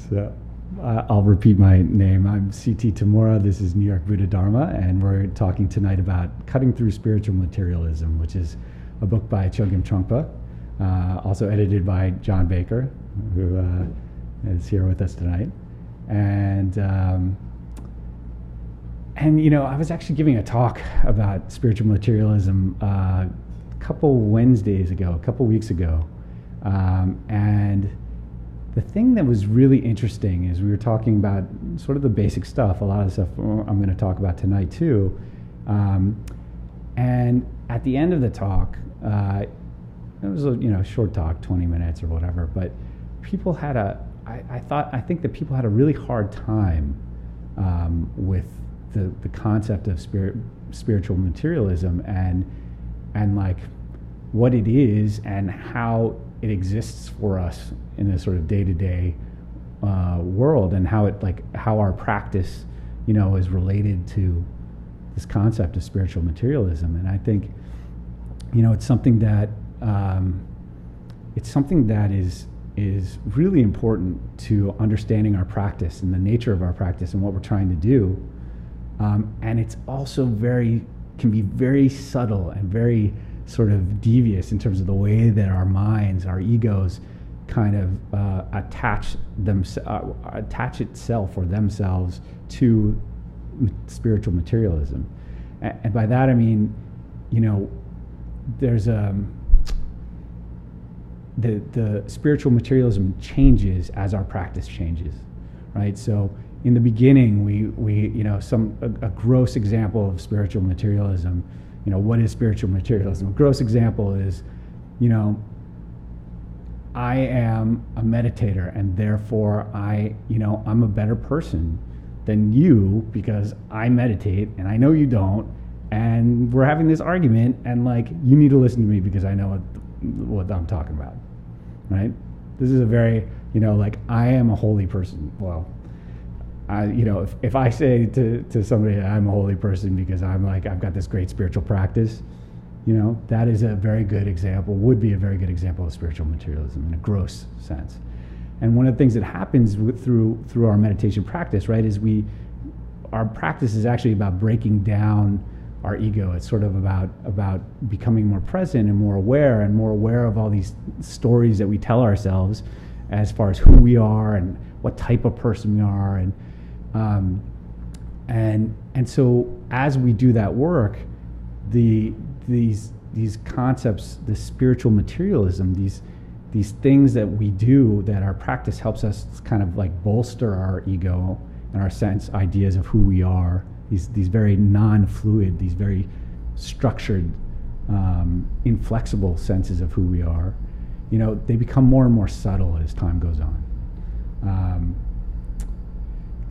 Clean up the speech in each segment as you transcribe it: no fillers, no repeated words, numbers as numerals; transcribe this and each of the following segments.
So I'll repeat my name. I'm C.T. Tamura. This is New York Buddha Dharma, and we're talking tonight about Cutting Through Spiritual Materialism, which is a book by Chögyam Trungpa, also edited by John Baker, who is here with us tonight. And you know, I was actually giving a talk about spiritual materialism a couple weeks ago, and the thing that was really interesting is we were talking about sort of the basic stuff, a lot of the stuff I'm going to talk about tonight too. And at the end of the talk, it was a short talk, 20 minutes or whatever, but people had I think that people had a really hard time with the concept of spiritual materialism and like what it is and how it exists for us in a sort of day-to-day world, and how our practice is related to this concept of spiritual materialism. And I think it's something that is really important to understanding our practice and the nature of our practice and what we're trying to do. And it's also can be very subtle and very sort of devious in terms of the way that our minds, our egos, kind of attach itself or themselves to spiritual materialism. And by that I mean, there's the spiritual materialism changes as our practice changes, right? So in the beginning, a gross example of spiritual materialism. What is spiritual materialism? A gross example is, I am a meditator, and therefore I'm a better person than you because I meditate and I know you don't, and we're having this argument, and you need to listen to me because I know what I'm talking about, right? This is a very, I am a holy person. Well, if I say to somebody I'm a holy person because I've got this great spiritual practice, that is a very good example, would be a very good example of spiritual materialism in a gross sense. And one of the things that happens through our meditation practice, right, is our practice is actually about breaking down our ego. It's sort of about becoming more present and more aware of all these stories that we tell ourselves as far as who we are and what type of person we are, and so as we do that work, these concepts, this spiritual materialism, these things that we do, that our practice helps us kind of bolster our ego and our ideas of who we are. These very non-fluid, these very structured, inflexible senses of who we are, they become more and more subtle as time goes on.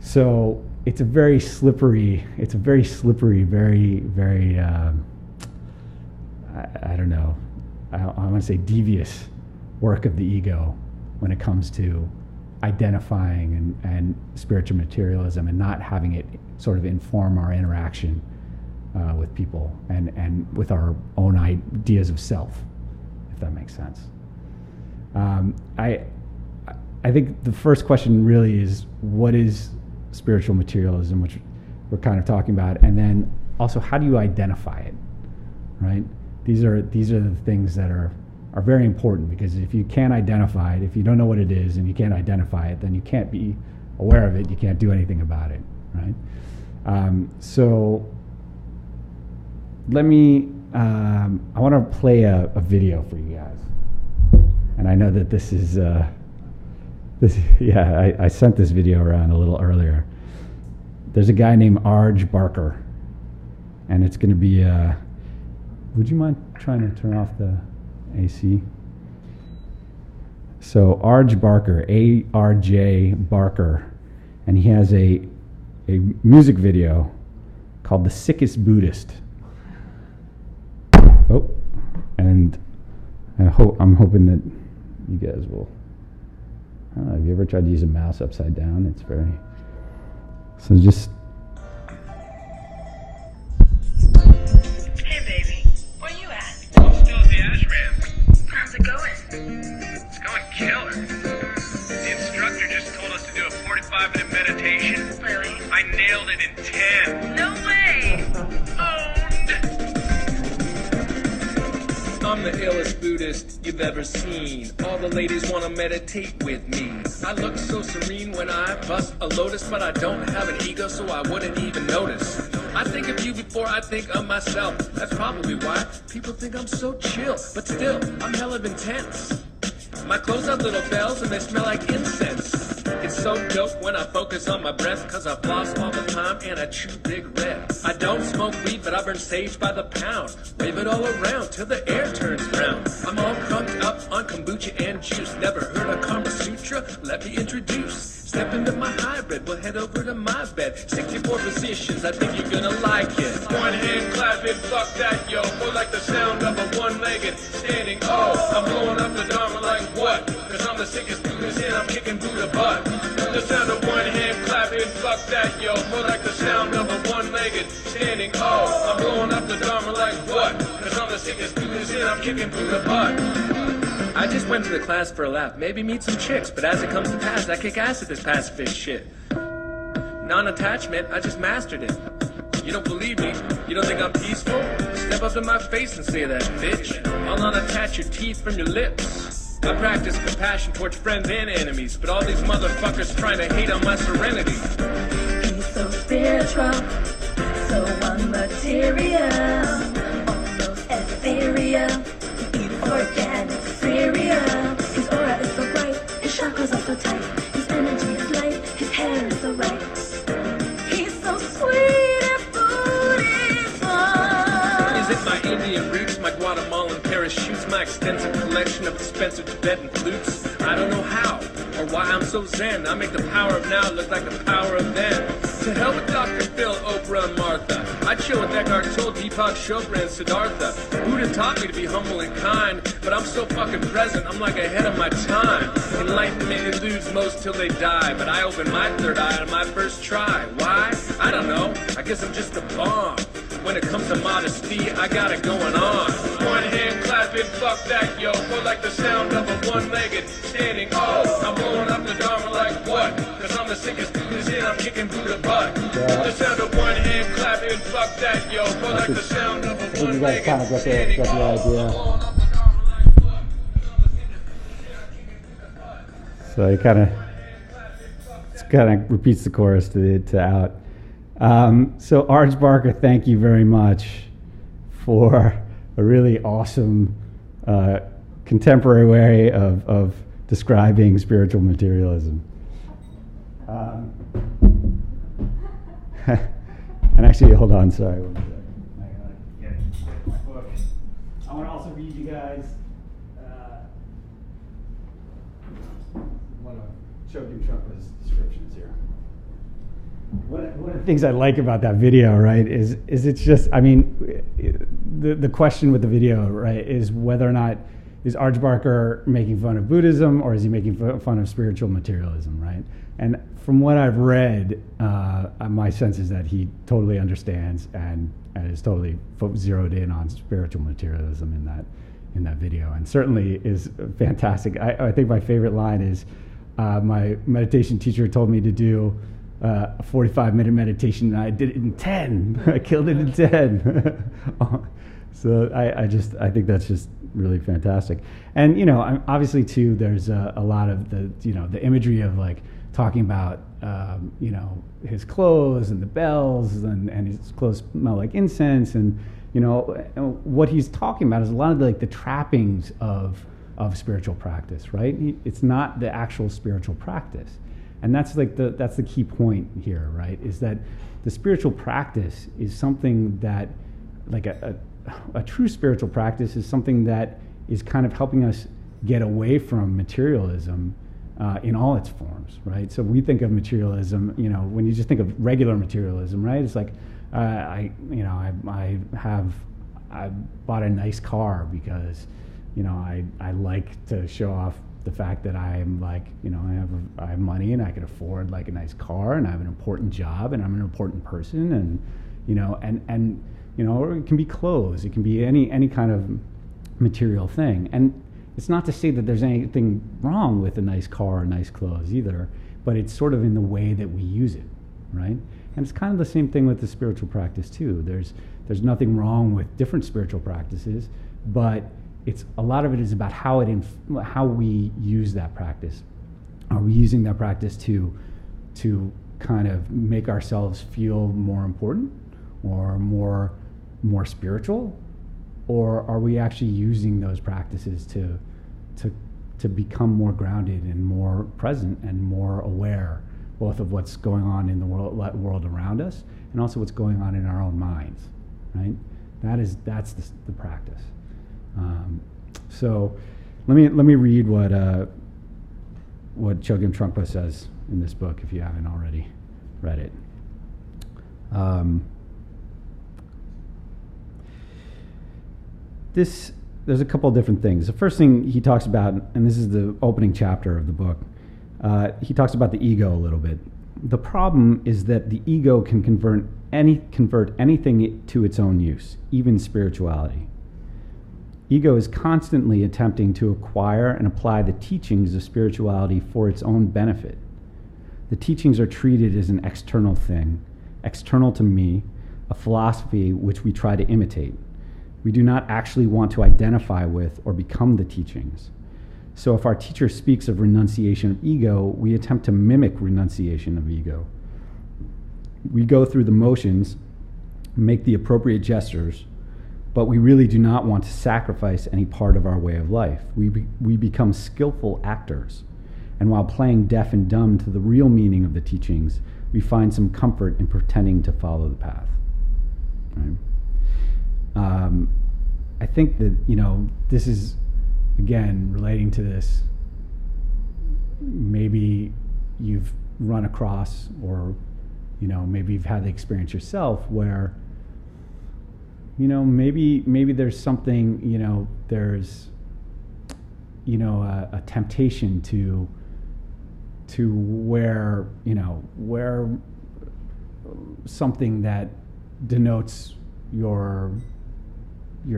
So it's a very slippery, very, very, I don't know, I want to say devious work of the ego when it comes to identifying and spiritual materialism and not having it sort of inform our interaction with people and with our own ideas of self, if that makes sense. I think the first question really is, what is spiritual materialism, which we're kind of talking about, and then also how do you identify it, right? These are the things that are very important, because if you can't identify it, if you don't know what it is and you can't identify it, then you can't be aware of it, you can't do anything about it, right? So let me, I want to play a video for you guys. And I know that this is, I sent this video around a little earlier. There's a guy named Arj Barker, and it's going to be, would you mind trying to turn off the AC? So Arj Barker, A-R-J Barker, and he has a music video called The Sickest Buddhist. Oh, and I'm hoping that you guys will. I don't know, have you ever tried to use a mouse upside down? It's very. So just. Hey baby, where you at? I'm still at the ashram. How's it going? It's going killer. you've ever seen. All the ladies wanna meditate with me. I look so serene when I bust a lotus, but I don't have an ego, so I wouldn't even notice. I think of you before I think of myself. That's probably why people think I'm so chill, but still, I'm hella intense. My clothes have little bells and they smell like incense. It's so dope when I focus on my breath, cause I floss all the time and I chew big red. I don't smoke weed, but I burn sage by the pound. Wave it all around till the air turns brown. I'm all crunked up on kombucha and juice. Never heard of Kama Sutra? Let me introduce. Step into my hybrid, we'll head over to my bed. 64 positions, I think you're gonna like it. One hand clapping, fuck that, yo. More like the sound of a one-legged standing. Oh, I'm blowing up the Dharma like what? Cause I'm the sickest Buddhist and I'm kicking Buddha butt. The sound of one hand clapping, fuck that, yo. More like the sound of a one-legged standing. Oh, I'm blowing up the Dharma like what? Cause I'm the sickest Buddhist and I'm kicking Buddha butt. I just went to the class for a laugh, maybe meet some chicks, but as it comes to pass, I kick ass at this pacifist shit. Non-attachment, I just mastered it. You don't believe me? You don't think I'm peaceful? Step up to my face and say that, bitch. I'll unattach your teeth from your lips. I practice compassion towards friends and enemies, but all these motherfuckers trying to hate on my serenity. He's so spiritual, so unmaterial, almost ethereal. Organic cereal. His aura is so bright, his chakras are so tight, his energy is light, his hair is so right. He's so sweet and beautiful. Is it my Indian roots, my Guatemalan parachutes, my extensive collection of expensive Tibetan flutes? I don't know how or why I'm so zen. I make the power of now look like the power of then. To hell with Dr. Phil, Oprah, and Martha. I chill with Eckhart Tolle, Deepak Chopra, and Siddhartha. Buddha taught me to be humble and kind, but I'm so fucking present, I'm like ahead of my time. Enlightenment eludes most till they die, but I open my third eye on my first try. Why? I don't know. I guess I'm just a bomb. When it comes to modesty, I got it going on. One hand clapping, fuck that, yo. More like the sound of a one-legged standing. Oh, I'm blowing up the Dharma like what? Cause I'm the sickest Buddhist and I'm kicking Buddha butt. The sound of one hand clapping, fuck that, yo. More like the sound of a one-legged standing. Get the idea. So he kind of repeats the chorus to out. So Arj Barker, thank you very much for a really awesome contemporary way of describing spiritual materialism. And actually, hold on, sorry. One second. I gotta get my book. I want to also read you guys one of Chögyam Trumpa's descriptions here. One of the things I like about that video, right, is it's just, I mean, the question with the video, right, is whether or not is Arj Barker making fun of Buddhism or is he making fun of spiritual materialism, right? And from what I've read, my sense is that he totally understands and is totally zeroed in on spiritual materialism in that video, and certainly is fantastic. I think my favorite line is, my meditation teacher told me to do a 45-minute meditation, and I did it in 10. I killed it in 10. So I think that's just really fantastic. And obviously too, there's a lot of the imagery of like talking about his clothes and the bells and his clothes smell like incense, and what he's talking about is a lot of the trappings of spiritual practice, right? It's not the actual spiritual practice. And that's that's the key point here, right? Is that the spiritual practice is something that, like a true spiritual practice is something that is kind of helping us get away from materialism in all its forms, right? So we think of materialism, when you just think of regular materialism, right? It's like I bought a nice car because I like to show off the fact that I'm like, I have money and I can afford like a nice car, and I have an important job, and I'm an important person, and or it can be clothes, it can be any kind of material thing. And it's not to say that there's anything wrong with a nice car or nice clothes either, but it's sort of in the way that we use it, right? And it's kind of the same thing with the spiritual practice too. There's nothing wrong with different spiritual practices, but it's a lot of it is about how we use that practice. Are we using that practice to kind of make ourselves feel more important or more spiritual, or are we actually using those practices to become more grounded and more present and more aware, both of what's going on in the world around us and also what's going on in our own minds, right? That's the practice. So let me read what Chögyam Trungpa says in this book, if you haven't already read it. There's a couple of different things. The first thing he talks about, and this is the opening chapter of the book, he talks about the ego a little bit. The problem is that the ego can convert anything to its own use, even spirituality. Ego is constantly attempting to acquire and apply the teachings of spirituality for its own benefit. The teachings are treated as an external thing, external to me, a philosophy which we try to imitate. We do not actually want to identify with or become the teachings. So if our teacher speaks of renunciation of ego, we attempt to mimic renunciation of ego. We go through the motions, make the appropriate gestures, but we really do not want to sacrifice any part of our way of life. We become skillful actors, and while playing deaf and dumb to the real meaning of the teachings, we find some comfort in pretending to follow the path. Right? I think that, this is, again, relating to this, maybe you've run across, or, maybe you've had the experience yourself where, maybe there's something, there's, a temptation to wear something that denotes your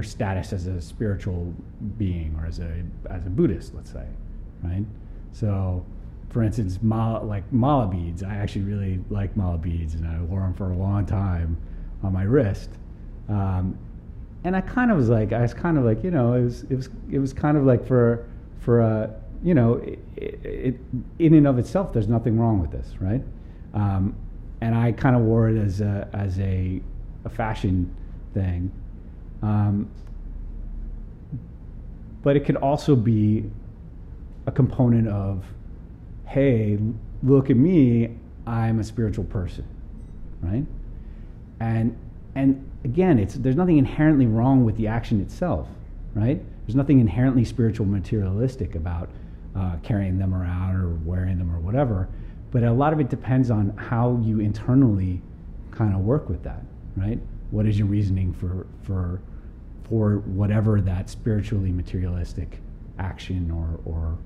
status as a spiritual being, or as a Buddhist, let's say, right? So, for instance, mala beads. I actually really like mala beads, and I wore them for a long time on my wrist. And I was kind of like, it was kind of like for it in and of itself, there's nothing wrong with this, right? And I kind of wore it as a fashion thing. But it could also be a component of, hey, look at me, I'm a spiritual person, right? And again, there's nothing inherently wrong with the action itself, right? There's nothing inherently spiritual materialistic about carrying them around or wearing them or whatever, but a lot of it depends on how you internally kind of work with that, right? What is your reasoning for whatever that spiritually materialistic action or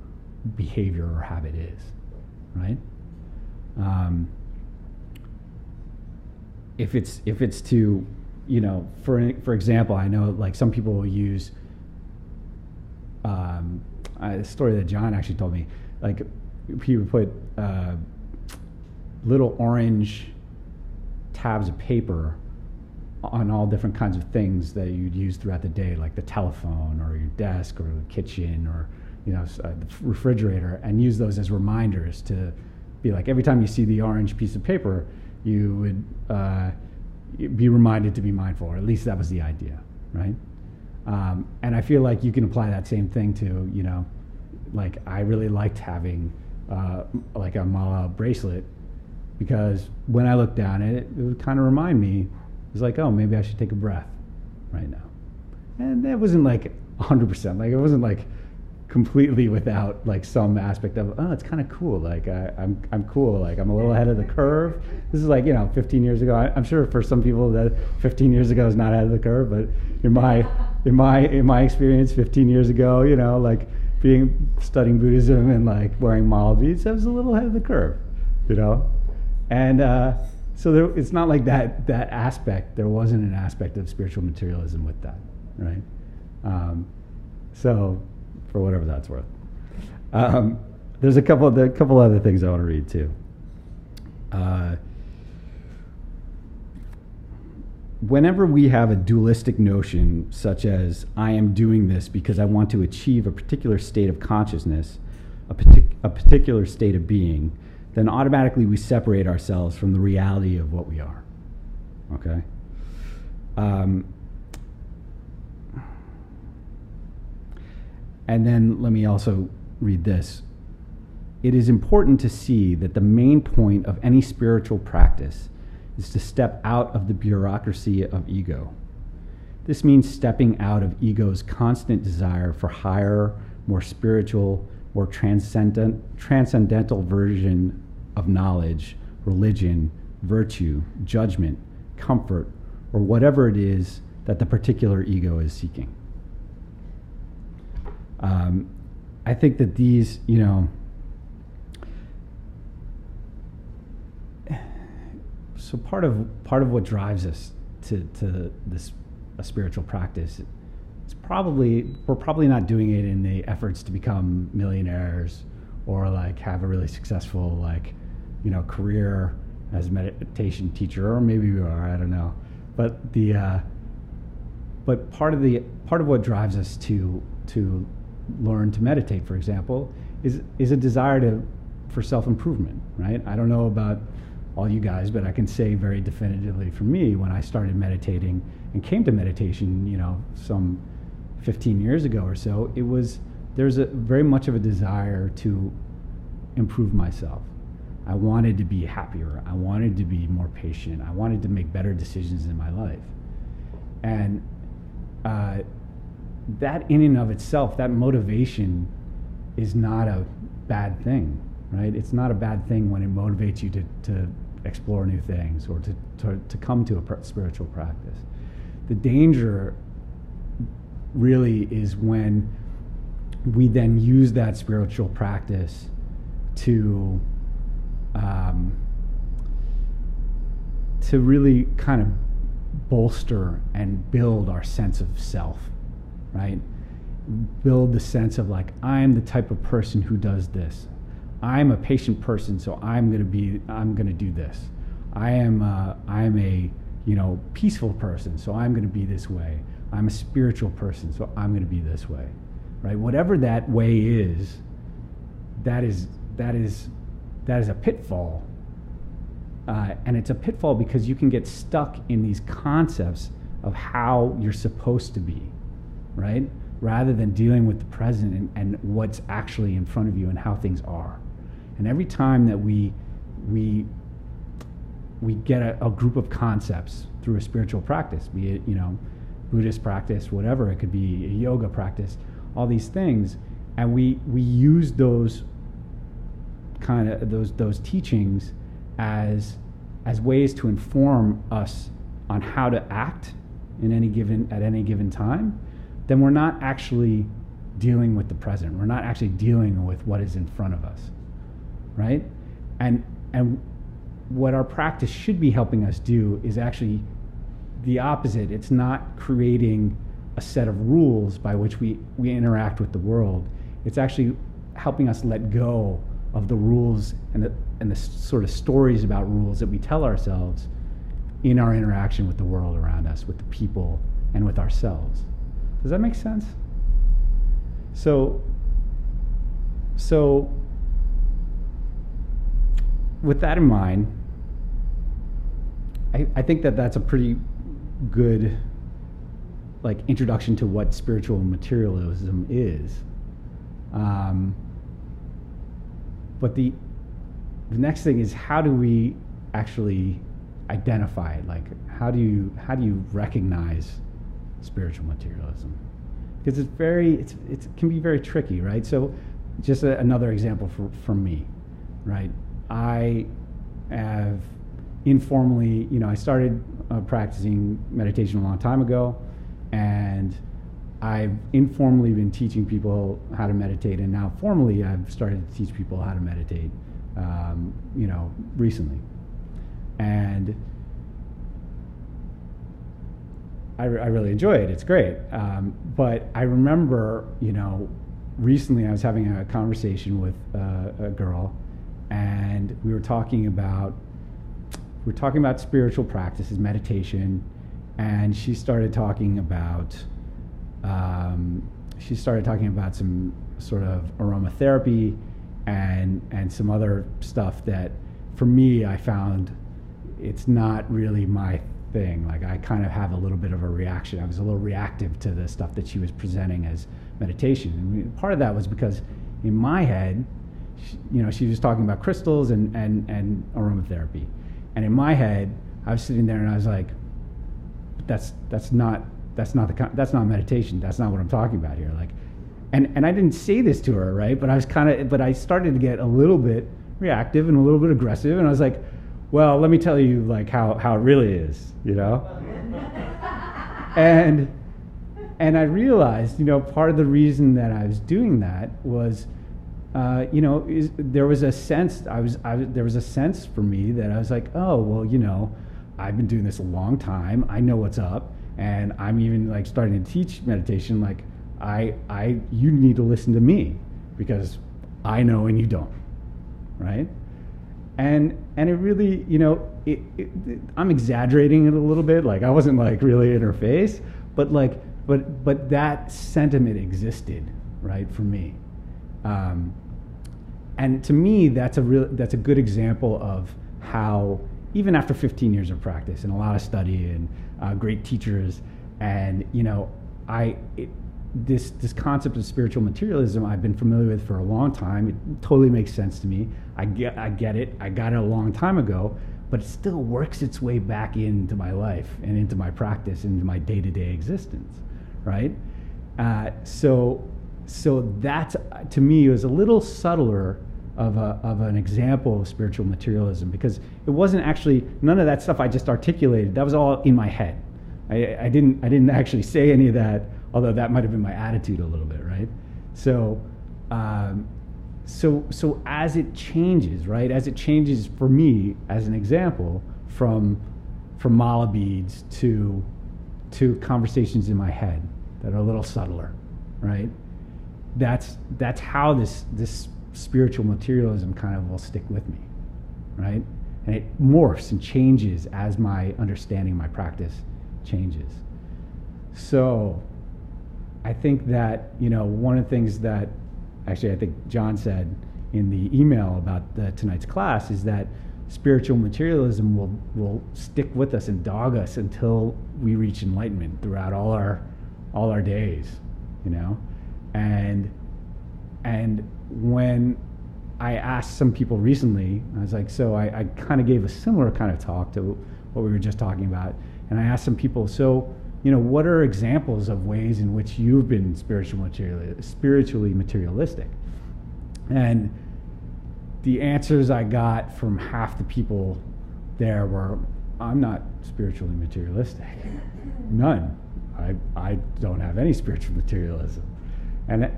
behavior or habit is, right? If it's to, for example, I know like some people will use a story that John actually told me, like he would put little orange tabs of paper on all different kinds of things that you'd use throughout the day, like the telephone or your desk or the kitchen or the refrigerator, and use those as reminders to be like, every time you see the orange piece of paper, you would be reminded to be mindful, or at least that was the idea, right? And I feel like you can apply that same thing to, like I really liked having like a mala bracelet, because when I looked down at it, it would kind of remind me, it was like, oh, maybe I should take a breath right now. And that wasn't like 100%, like it wasn't like completely without like some aspect of, oh, it's kind of cool, like I'm cool, like I'm a little ahead of the curve. This is like 15 years ago. I'm sure for some people that 15 years ago is not ahead of the curve, but in my experience 15 years ago, like studying Buddhism and like wearing mala beads, that was a little ahead of the curve, and so it's not like that aspect. There wasn't an aspect of spiritual materialism with that, right? So, for whatever that's worth, there's a couple other things I want to read too. whenever we have a dualistic notion, such as I am doing this because I want to achieve a particular state of consciousness, a particular state of being, then automatically we separate ourselves from the reality of what we are. Okay? And then let me also read this. It is important to see that the main point of any spiritual practice is to step out of the bureaucracy of ego. This means stepping out of ego's constant desire for higher, more spiritual, more transcendental version of knowledge, religion, virtue, judgment, comfort, or whatever it is that the particular ego is seeking. I think that these, so part of what drives us to this a spiritual practice, we're probably not doing it in the efforts to become millionaires or like have a really successful career as a meditation teacher, or maybe we are, I don't know. But but part of what drives us to learn to meditate, for example, is a desire for self-improvement, right? I don't know about all you guys, but I can say very definitively for me, when I started meditating and came to meditation, some 15 years ago or so, there's a very much of a desire to improve myself. I wanted to be happier. I wanted to be more patient. I wanted to make better decisions in my life. And that in and of itself, that motivation is not a bad thing, right? It's not a bad thing when it motivates you to explore new things or to come to a spiritual practice. The danger really is when we then use that spiritual practice to really kind of bolster and build our sense of self, right? Build the sense of like, I'm the type of person who does this. I'm a patient person, so I'm gonna do this. I am a peaceful person, so I'm gonna be this way. I'm a spiritual person, so I'm gonna be this way, right? Whatever that way is, that is a pitfall. And it's a pitfall because you can get stuck in these concepts of how you're supposed to be, right? Rather than dealing with the present and what's actually in front of you and how things are. And every time that we get a group of concepts through a spiritual practice, be it, Buddhist practice, whatever, it could be a yoga practice, all these things, and we use those those teachings as ways to inform us on how to act at any given time, then we're not actually dealing with the present. We're not actually dealing with what is in front of us, right? And what our practice should be helping us do is actually the opposite. It's not creating a set of rules by which we interact with the world. It's actually helping us let go of the rules and the sort of stories about rules that we tell ourselves in our interaction with the world around us, with the people, and with ourselves. Does that make sense? So with that in mind, I think that that's a pretty good introduction to what spiritual materialism is. But the next thing is, how do we actually identify it? How do you recognize spiritual materialism? Because it can be very tricky, right? So just another example from me, right? I have informally, I started practicing meditation a long time ago, and I've informally been teaching people how to meditate, and now formally I've started to teach people how to meditate, recently. And I really enjoy it. It's great. But I remember, recently I was having a conversation with a girl, and we were talking about spiritual practices, meditation, and she started talking about some sort of aromatherapy and some other stuff that, for me, I found it's not really my thing. Like, I kind of have a little bit of a reaction. I was a little reactive to the stuff that she was presenting as meditation. And part of that was because in my head, she was talking about crystals and aromatherapy. And in my head, I was sitting there and I was like, that's not meditation. That's not what I'm talking about here. Like, and I didn't say this to her, right? But I started to get a little bit reactive and a little bit aggressive, and I was like, well, let me tell you like how it really is, and I realized, part of the reason that I was doing that was, there was a sense there was a sense for me that I was like, oh, well, I've been doing this a long time. I know what's up, and I'm even like starting to teach meditation. Like, you need to listen to me because I know and you don't, right? And it really, I'm exaggerating it a little bit. Like, I wasn't like really in her face, but that sentiment existed, right, for me. And to me, that's a good example of how, even after 15 years of practice and a lot of study and great teachers, and this concept of spiritual materialism I've been familiar with for a long time. It totally makes sense to me. I get it. I got it a long time ago, but it still works its way back into my life and into my practice, into my day-to-day existence, right? So that, to me, was a little subtler of an example of spiritual materialism, because it wasn't actually, none of that stuff I just articulated, that was all in my head. I didn't actually say any of that, although that might have been my attitude a little bit, right? So as it changes, right? As it changes for me, as an example, from mala beads to conversations in my head that are a little subtler, right? That's how this spiritual materialism kind of will stick with me, right? And it morphs and changes as my understanding, my practice changes. So I think that, one of the things that actually I think John said in the email about tonight's class is that spiritual materialism will stick with us and dog us until we reach enlightenment throughout all our days, and when I asked some people recently, I was like, so I kind of gave a similar kind of talk to what we were just talking about, and I asked some people, so what are examples of ways in which you've been spiritually materialistic? And the answers I got from half the people there were, I'm not spiritually materialistic. None. I don't have any spiritual materialism. And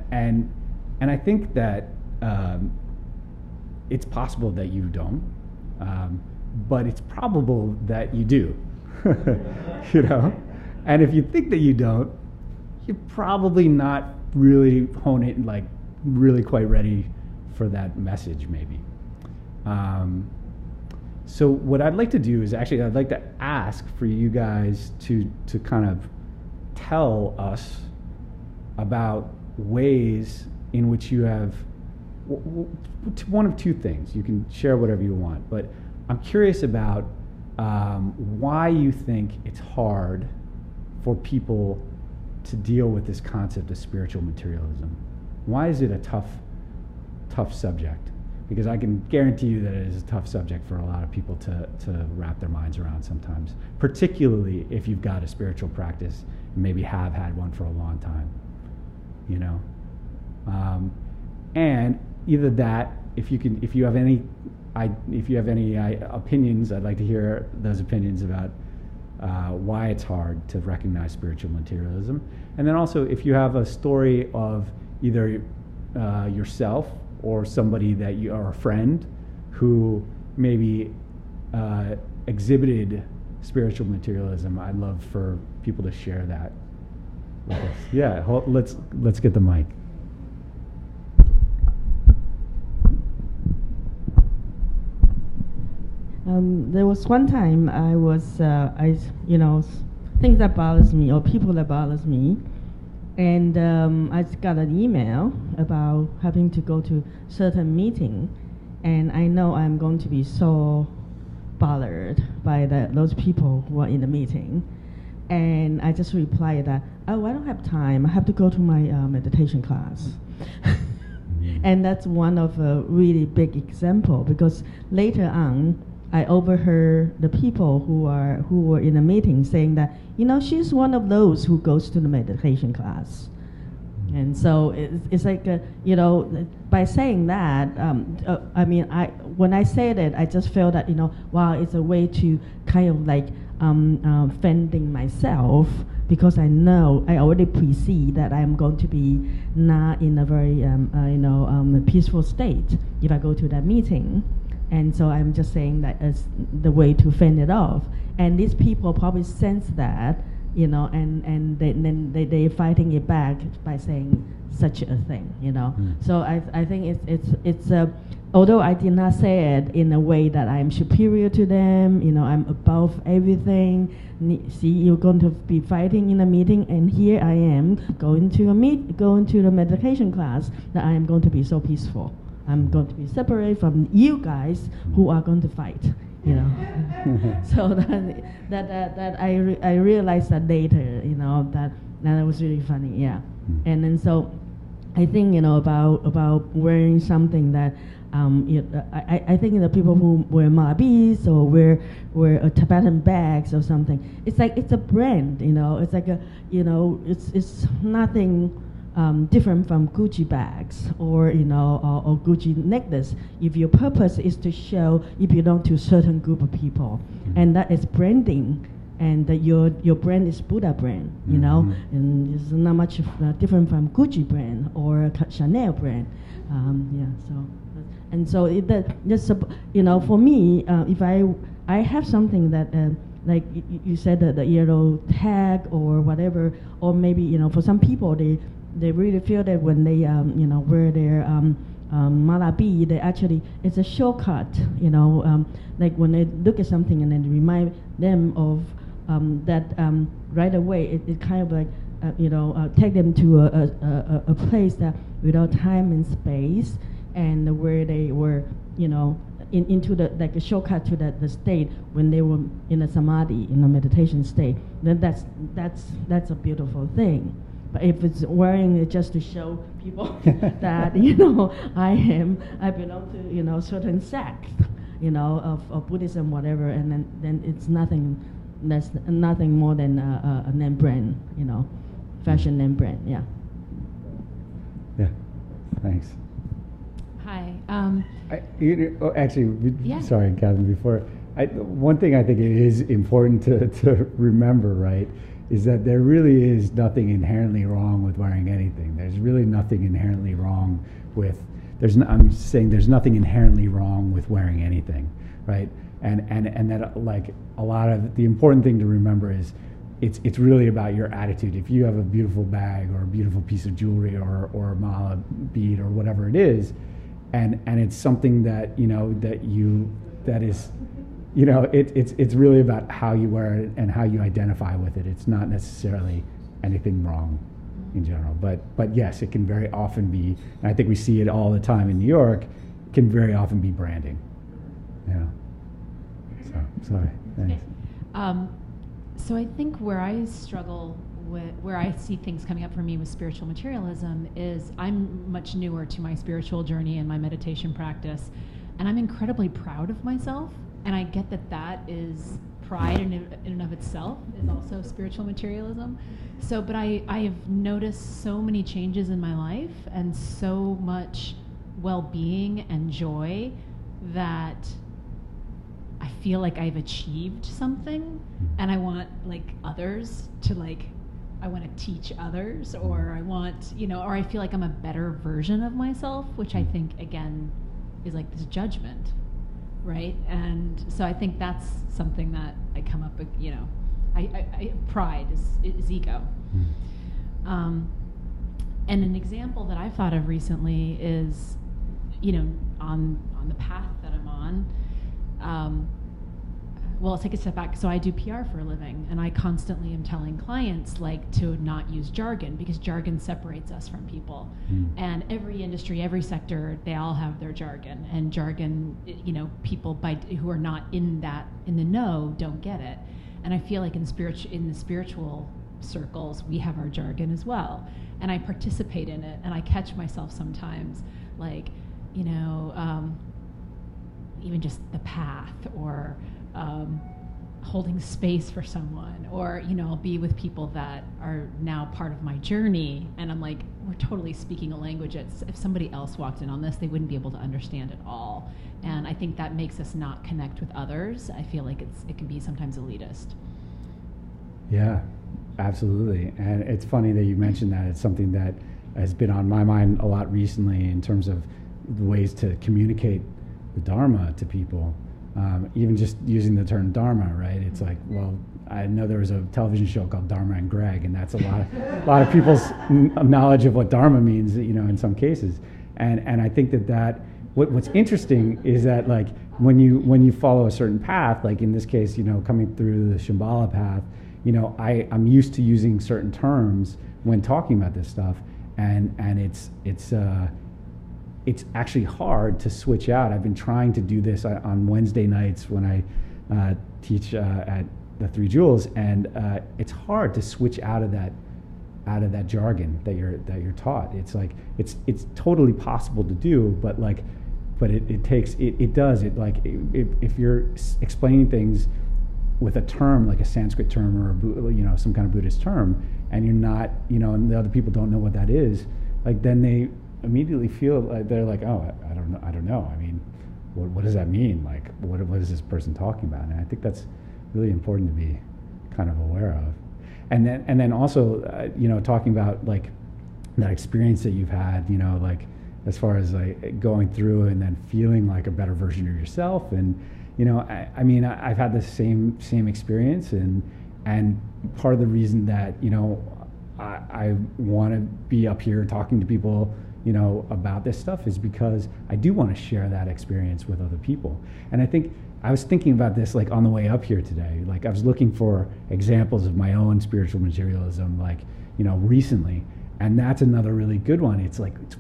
I think that it's possible that you don't, but it's probable that you do. And if you think that you don't, you're probably not really really quite ready for that message, maybe. So what I'd like to do is I'd like to ask for you guys to kind of tell us about ways in which you have one of two things. You can share whatever you want, but I'm curious about why you think it's hard for people to deal with this concept of spiritual materialism. Why is it a tough subject? Because I can guarantee you that it is a tough subject for a lot of people to wrap their minds around sometimes, particularly if you've got a spiritual practice and maybe have had one for a long time, and either that, if you have any opinions, I'd like to hear those opinions about why it's hard to recognize spiritual materialism. And then also, if you have a story of either yourself or somebody that you are a friend who maybe exhibited spiritual materialism, I'd love for people to share that with us. Yeah, let's get the mic. There was one time I was, things that bothers me or people that bothers me. And I just got an email about having to go to certain meeting, and I know I'm going to be so bothered by those people who are in the meeting. And I just replied that, oh, I don't have time. I have to go to my meditation class. And that's one of a really big example, because later on, I overheard the people who were in the meeting saying that, she's one of those who goes to the meditation class. And so it's like, by saying that, when I said it, I just felt that, wow, it's a way to kind of like fending myself, because I know I already perceive that I'm going to be not in a very, peaceful state if I go to that meeting. And so I'm just saying that as the way to fend it off. And these people probably sense that, and they're fighting it back by saying such a thing, So I think it's although I did not say it in a way that I'm superior to them, I'm above everything. See, you're going to be fighting in a meeting, and here I am going to the meditation class that I am going to be so peaceful. I'm going to be separate from you guys who are going to fight, So that I realized that later, that was really funny, yeah. And then so I think, about wearing something that, I think the people who wear malabis or wear a Tibetan bags or something, it's like it's a brand, It's like it's nothing different from Gucci bags or or Gucci necklace. If your purpose is to show you belong to a certain group of people, and that is branding, and that your brand is Buddha brand, and it's not much different from Gucci brand or Chanel brand, So for me, if I have something that like you said, the yellow tag or whatever, or maybe for some people they really feel that when they wear their malabi, they actually, it's a shortcut, like when they look at something and then remind them of that right away, it kind of like take them to a place that without time and space, and where they were into the like a shortcut to the state when they were in a samadhi, in a meditation state. Then that's a beautiful thing. But if it's wearing it just to show people that I belong to certain sect of Buddhism, whatever, and then it's nothing more than a name brand, fashion name brand, yeah. Yeah, thanks. Hi. Sorry, Catherine. Before one thing I think it is important to remember, right, is that there really is nothing inherently wrong with wearing anything. There's really nothing inherently wrong with. I'm just saying there's nothing inherently wrong with wearing anything, right? And that like a lot of the important thing to remember is it's really about your attitude. If you have a beautiful bag or a beautiful piece of jewelry or a mala bead or whatever it is, and it's something that it's really about how you wear it and how you identify with it. It's not necessarily anything wrong in general, but yes, it can very often be, and I think we see it all the time in New York, it can very often be branding. Yeah. So, sorry, thanks. So I think where I struggle with, where I see things coming up for me with spiritual materialism is I'm much newer to my spiritual journey and my meditation practice, and I'm incredibly proud of myself, and I get that is pride in and of itself is also spiritual materialism. So, but I have noticed so many changes in my life and so much well-being and joy that I feel like I've achieved something, and I want like others to I want to teach others, or I want, or I feel like I'm a better version of myself, which I think again is like this judgment, right? And so I think that's something that I come up with, I pride is ego. And an example that I've thought of recently is, on the path that I'm on, well, take a step back. So I do PR for a living, and I constantly am telling clients like to not use jargon, because jargon separates us from people. And every industry, every sector, they all have their jargon, and jargon, people who are not in the know don't get it. And I feel like in the spiritual circles, we have our jargon as well, and I participate in it, and I catch myself sometimes like, even just the path, or holding space for someone, or I'll be with people that are now part of my journey, and I'm like, we're totally speaking a language that if somebody else walked in on this, they wouldn't be able to understand at all. And I think that makes us not connect with others. I feel like it can be sometimes elitist. Yeah, absolutely. And it's funny that you mentioned that. It's something that has been on my mind a lot recently in terms of the ways to communicate the Dharma to people. Even just using the term Dharma, right? It's like, well, I know there was a television show called Dharma and Greg, and that's a lot of people's knowledge of what Dharma means, in some cases. And I think that what's interesting is that, like, when you follow a certain path, like in this case, coming through the Shambhala path, I'm used to using certain terms when talking about this stuff, and it's actually hard to switch out. I've been trying to do this on Wednesday nights when I teach at the Three Jewels, and it's hard to switch out of that jargon that you're taught. It's like it's totally possible to do, but if you're explaining things with a term like a Sanskrit term or some kind of Buddhist term, and you're not, and the other people don't know what that is, like, then they immediately feel like they're like, oh, I don't know. I mean, what does that mean? Like, what is this person talking about? And I think that's really important to be kind of aware of. And then also, talking about like that experience that you've had, like as far as like going through and then feeling like a better version of yourself. And I mean, I've had the same experience, and part of the reason that I want to be up here talking to people about this stuff is because I do want to share that experience with other people. And I think I was thinking about this like on the way up here today. Like, I was looking for examples of my own spiritual materialism, like, recently. And that's another really good one. It's like, it's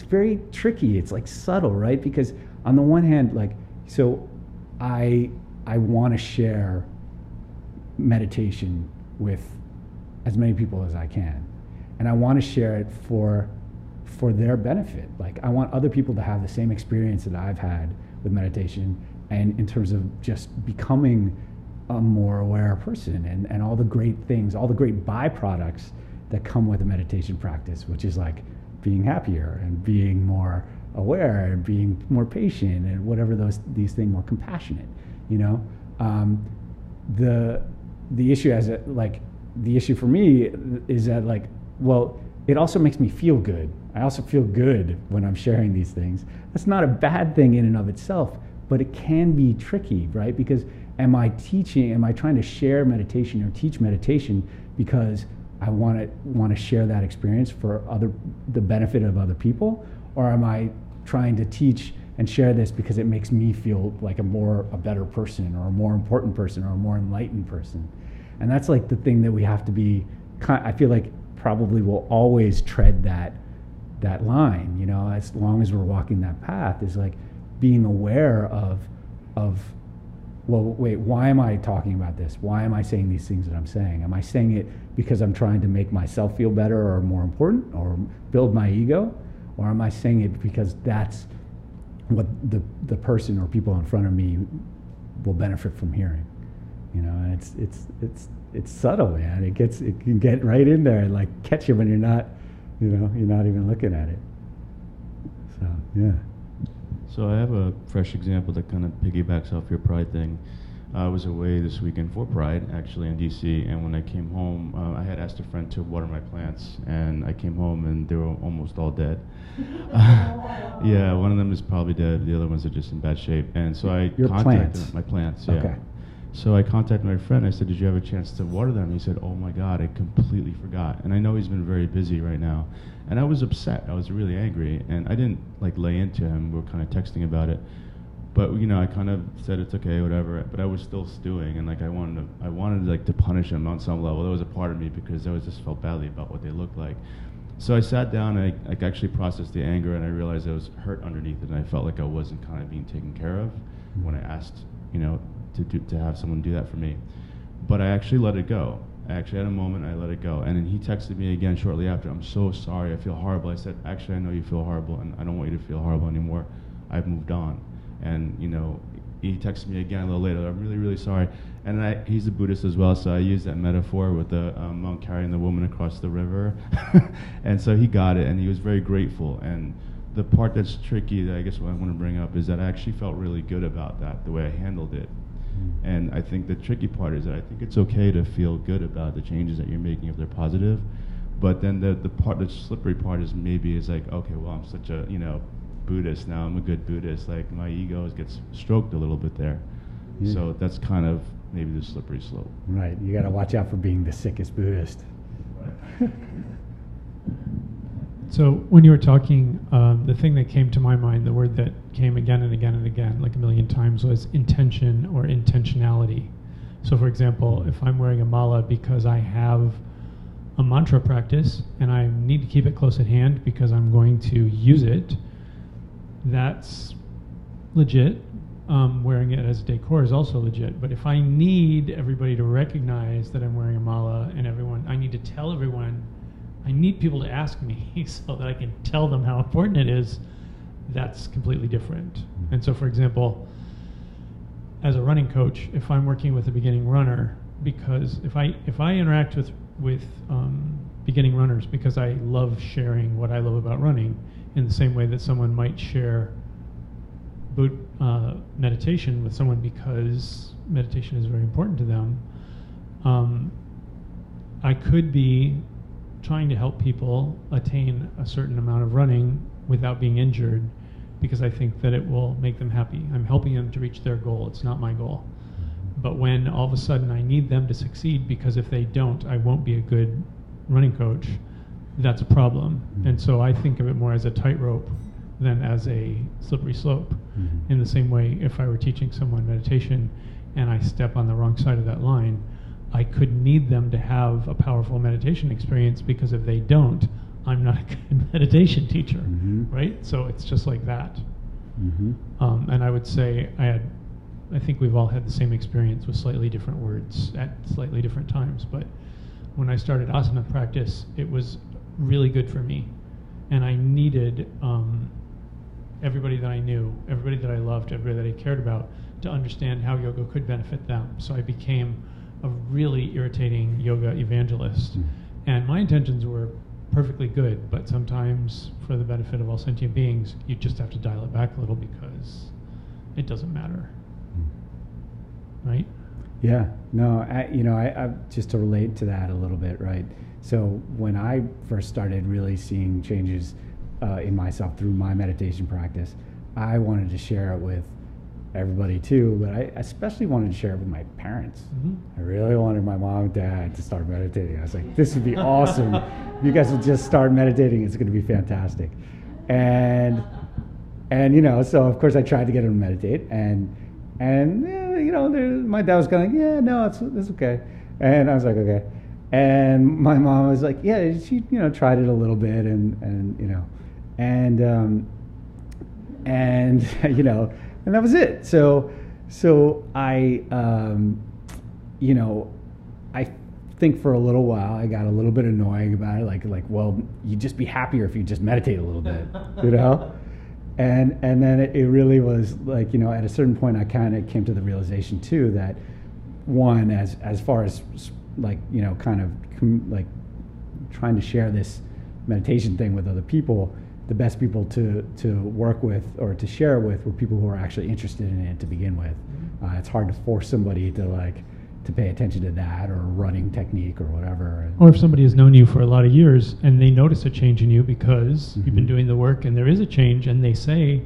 very tricky. It's like subtle, right? Because on the one hand, like, so I want to share meditation with as many people as I can. And I want to share it for their benefit. Like, I want other people to have the same experience that I've had with meditation, and in terms of just becoming a more aware person, and all the great things, all the great byproducts that come with a meditation practice, which is like being happier and being more aware and being more patient and whatever these things, more compassionate. The issue for me is that, like, well, it also makes me feel good. I also feel good when I'm sharing these things. That's not a bad thing in and of itself, but it can be tricky, right? Because am I trying to share meditation or teach meditation because I want to share that experience for the benefit of other people? Or am I trying to teach and share this because it makes me feel like a better person, or a more important person, or a more enlightened person? And that's like the thing that we have to be, I feel like probably will always tread that line, as long as we're walking that path, is like being aware of, well, wait, why am I talking about this? Why am I saying these things that I'm saying? Am I saying it because I'm trying to make myself feel better or more important or build my ego? Or am I saying it because that's what the person or people in front of me will benefit from hearing? And it's subtle, man. It can get right in there and like catch you when you're not even looking at it. So, yeah. So I have a fresh example that kind of piggybacks off your Pride thing. I was away this weekend for Pride, actually, in DC, and when I came home, I had asked a friend to water my plants, and I came home and they were almost all dead. Yeah, one of them is probably dead, the other ones are just in bad shape. And so I contacted my plants, yeah. Okay. So I contacted my friend. I said, did you have a chance to water them? He said, oh my God, I completely forgot. And I know he's been very busy right now. And I was upset. I was really angry. And I didn't like lay into him. We were kind of texting about it. But I kind of said it's okay, whatever. But I was still stewing, and like I wanted like to punish him on some level. There was a part of me because I just felt badly about what they looked like. So I sat down and I actually processed the anger, and I realized I was hurt underneath it, and I felt like I wasn't kind of being taken care of when I asked, to have someone do that for me. But I actually let it go. I actually had a moment, I let it go. And then he texted me again shortly after, "I'm so sorry, I feel horrible." I said, "Actually, I know you feel horrible, and I don't want you to feel horrible anymore. I've moved on." And, he texted me again a little later, "I'm really, really sorry." And he's a Buddhist as well, so I used that metaphor with the monk carrying the woman across the river. And so he got it, and he was very grateful. And the part that's tricky, that I guess what I want to bring up, is that I actually felt really good about that, the way I handled it. And I think the tricky part is that I think it's okay to feel good about the changes that you're making if they're positive. But then the slippery part is like, okay, well, I'm such a, Buddhist now, I'm a good Buddhist, like my ego gets stroked a little bit there. Yeah. So that's kind of maybe the slippery slope. Right, you got to watch out for being the sickest Buddhist. Right. So when you were talking, the thing that came to my mind, the word that came again and again and again, like a million times, was intention or intentionality. So for example, if I'm wearing a mala because I have a mantra practice and I need to keep it close at hand because I'm going to use it, that's legit. Wearing it as decor is also legit. But if I need everybody to recognize that I'm wearing a mala and I need to tell everyone, I need people to ask me so that I can tell them how important it is, that's completely different. And so, for example, as a running coach, if I'm working with a beginning runner, because if I interact with beginning runners because I love sharing what I love about running, in the same way that someone might share meditation with someone because meditation is very important to them, I could be trying to help people attain a certain amount of running without being injured because I think that it will make them happy. I'm helping them to reach their goal. It's not my goal. But when all of a sudden I need them to succeed because if they don't, I won't be a good running coach, that's a problem. And so I think of it more as a tightrope than as a slippery slope. In the same way, if I were teaching someone meditation and I step on the wrong side of that line, I could need them to have a powerful meditation experience because if they don't, I'm not a good meditation teacher, right? So it's just like that. And I would say I think we've all had the same experience with slightly different words at slightly different times. But when I started asana practice, it was really good for me. And I needed everybody that I knew, everybody that I loved, everybody that I cared about to understand how yoga could benefit them. So I became a really irritating yoga evangelist. And my intentions were perfectly good, but sometimes for the benefit of all sentient beings, you just have to dial it back a little because it doesn't matter. Right? Yeah, no, I just to relate to that a little bit, right? So when I first started really seeing changes in myself through my meditation practice, I wanted to share it with everybody too, but I especially wanted to share it with my parents. I really wanted my mom and dad to start meditating. I was like, this would be awesome. If you guys would just start meditating, it's going to be fantastic. And so of course I tried to get them to meditate, and my dad was kind of like, yeah, no, it's okay. And I was like, okay. And my mom was like, yeah, she, tried it a little bit and that was it. So I, I think for a little while I got a little bit annoying about it. Like, well, you'd just be happier if you just meditate a little bit, And then it really was like, at a certain point I kind of came to the realization too that one, as far as like, kind of like trying to share this meditation thing with other people, the best people to work with or to share with were people who are actually interested in it to begin with. It's hard to force somebody to pay attention to that or running technique or whatever. Or if somebody has known you for a lot of years and they notice a change in you because you've been doing the work and there is a change and they say,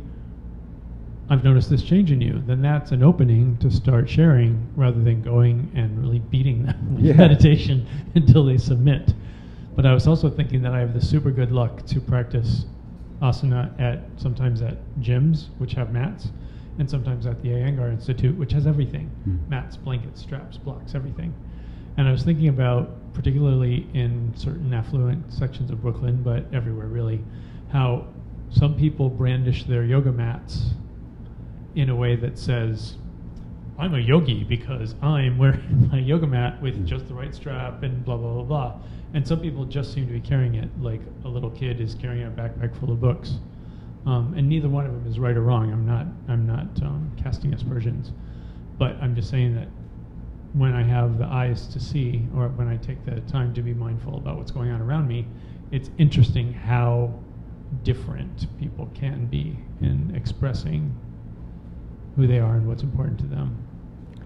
I've noticed this change in you, then that's an opening to start sharing rather than going and really beating them with meditation until they submit. But I was also thinking that I have the super good luck to practice asana sometimes at gyms which have mats, and sometimes at the Iyengar Institute, which has everything, Mm. mats, blankets, straps, blocks, everything. And I was thinking about, particularly in certain affluent sections of Brooklyn, but everywhere really, how some people brandish their yoga mats in a way that says, I'm a yogi because I'm wearing my yoga mat with just the right strap and blah, blah, blah, blah. And some people just seem to be carrying it like a little kid is carrying a backpack full of books. And neither one of them is right or wrong. I'm not casting aspersions. But I'm just saying that when I have the eyes to see, or when I take the time to be mindful about what's going on around me, it's interesting how different people can be in expressing who they are and what's important to them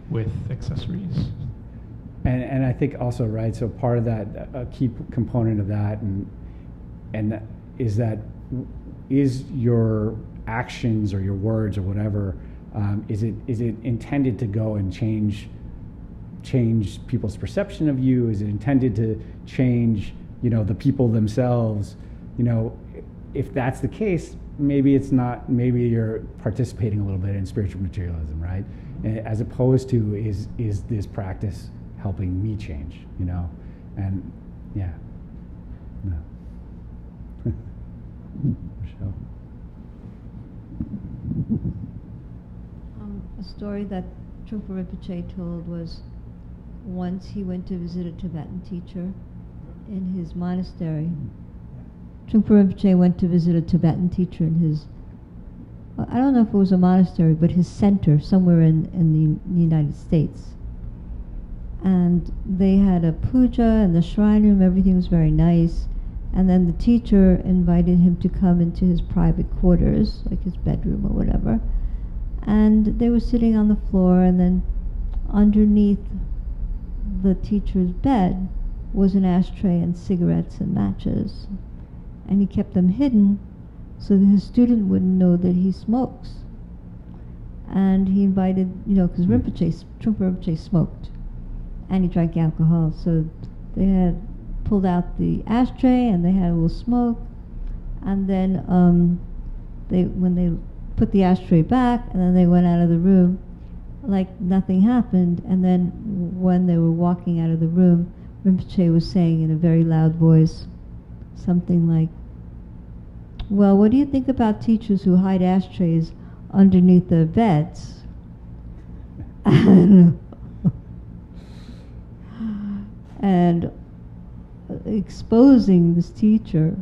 with accessories. And I think also, right, so part of that, a key component of that and is your actions or your words or whatever, is it intended to go and change people's perception of you? Is it intended to change, the people themselves? If that's the case, maybe it's not, maybe you're participating a little bit in spiritual materialism, right? As opposed to, is this practice helping me change, and yeah. No. Michelle. A story that Trungpa Rinpoche told was once he went to visit a Tibetan teacher in his monastery. Trungpa Rinpoche went to visit a Tibetan teacher in his, I don't know if it was a monastery, but his center somewhere in the United States. And they had a puja in the shrine room, everything was very nice. And then the teacher invited him to come into his private quarters, like his bedroom or whatever. And they were sitting on the floor, and then underneath the teacher's bed was an ashtray and cigarettes and matches. And he kept them hidden so that his student wouldn't know that he smokes. And he invited, because Trungpa Rinpoche smoked, and he drank alcohol, so they had pulled out the ashtray and they had a little smoke, and then when they put the ashtray back, and then they went out of the room like nothing happened. And then when they were walking out of the room, Rinpoche was saying in a very loud voice something like, well, what do you think about teachers who hide ashtrays underneath their beds? And exposing this teacher.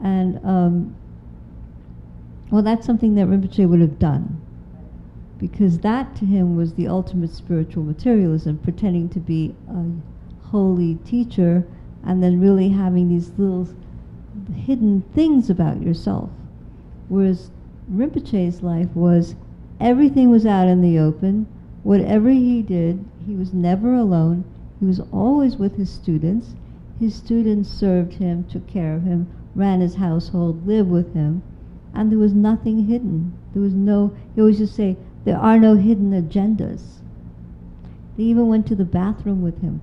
And well, that's something that Rinpoche would have done, because that to him was the ultimate spiritual materialism, pretending to be a holy teacher and then really having these little hidden things about yourself. Whereas Rinpoche's life was, everything was out in the open. Whatever he did, he was never alone. He was always with his students. His students served him, took care of him, ran his household, lived with him, and there was nothing hidden. There was no, he always used to say, there are no hidden agendas. They even went to the bathroom with him.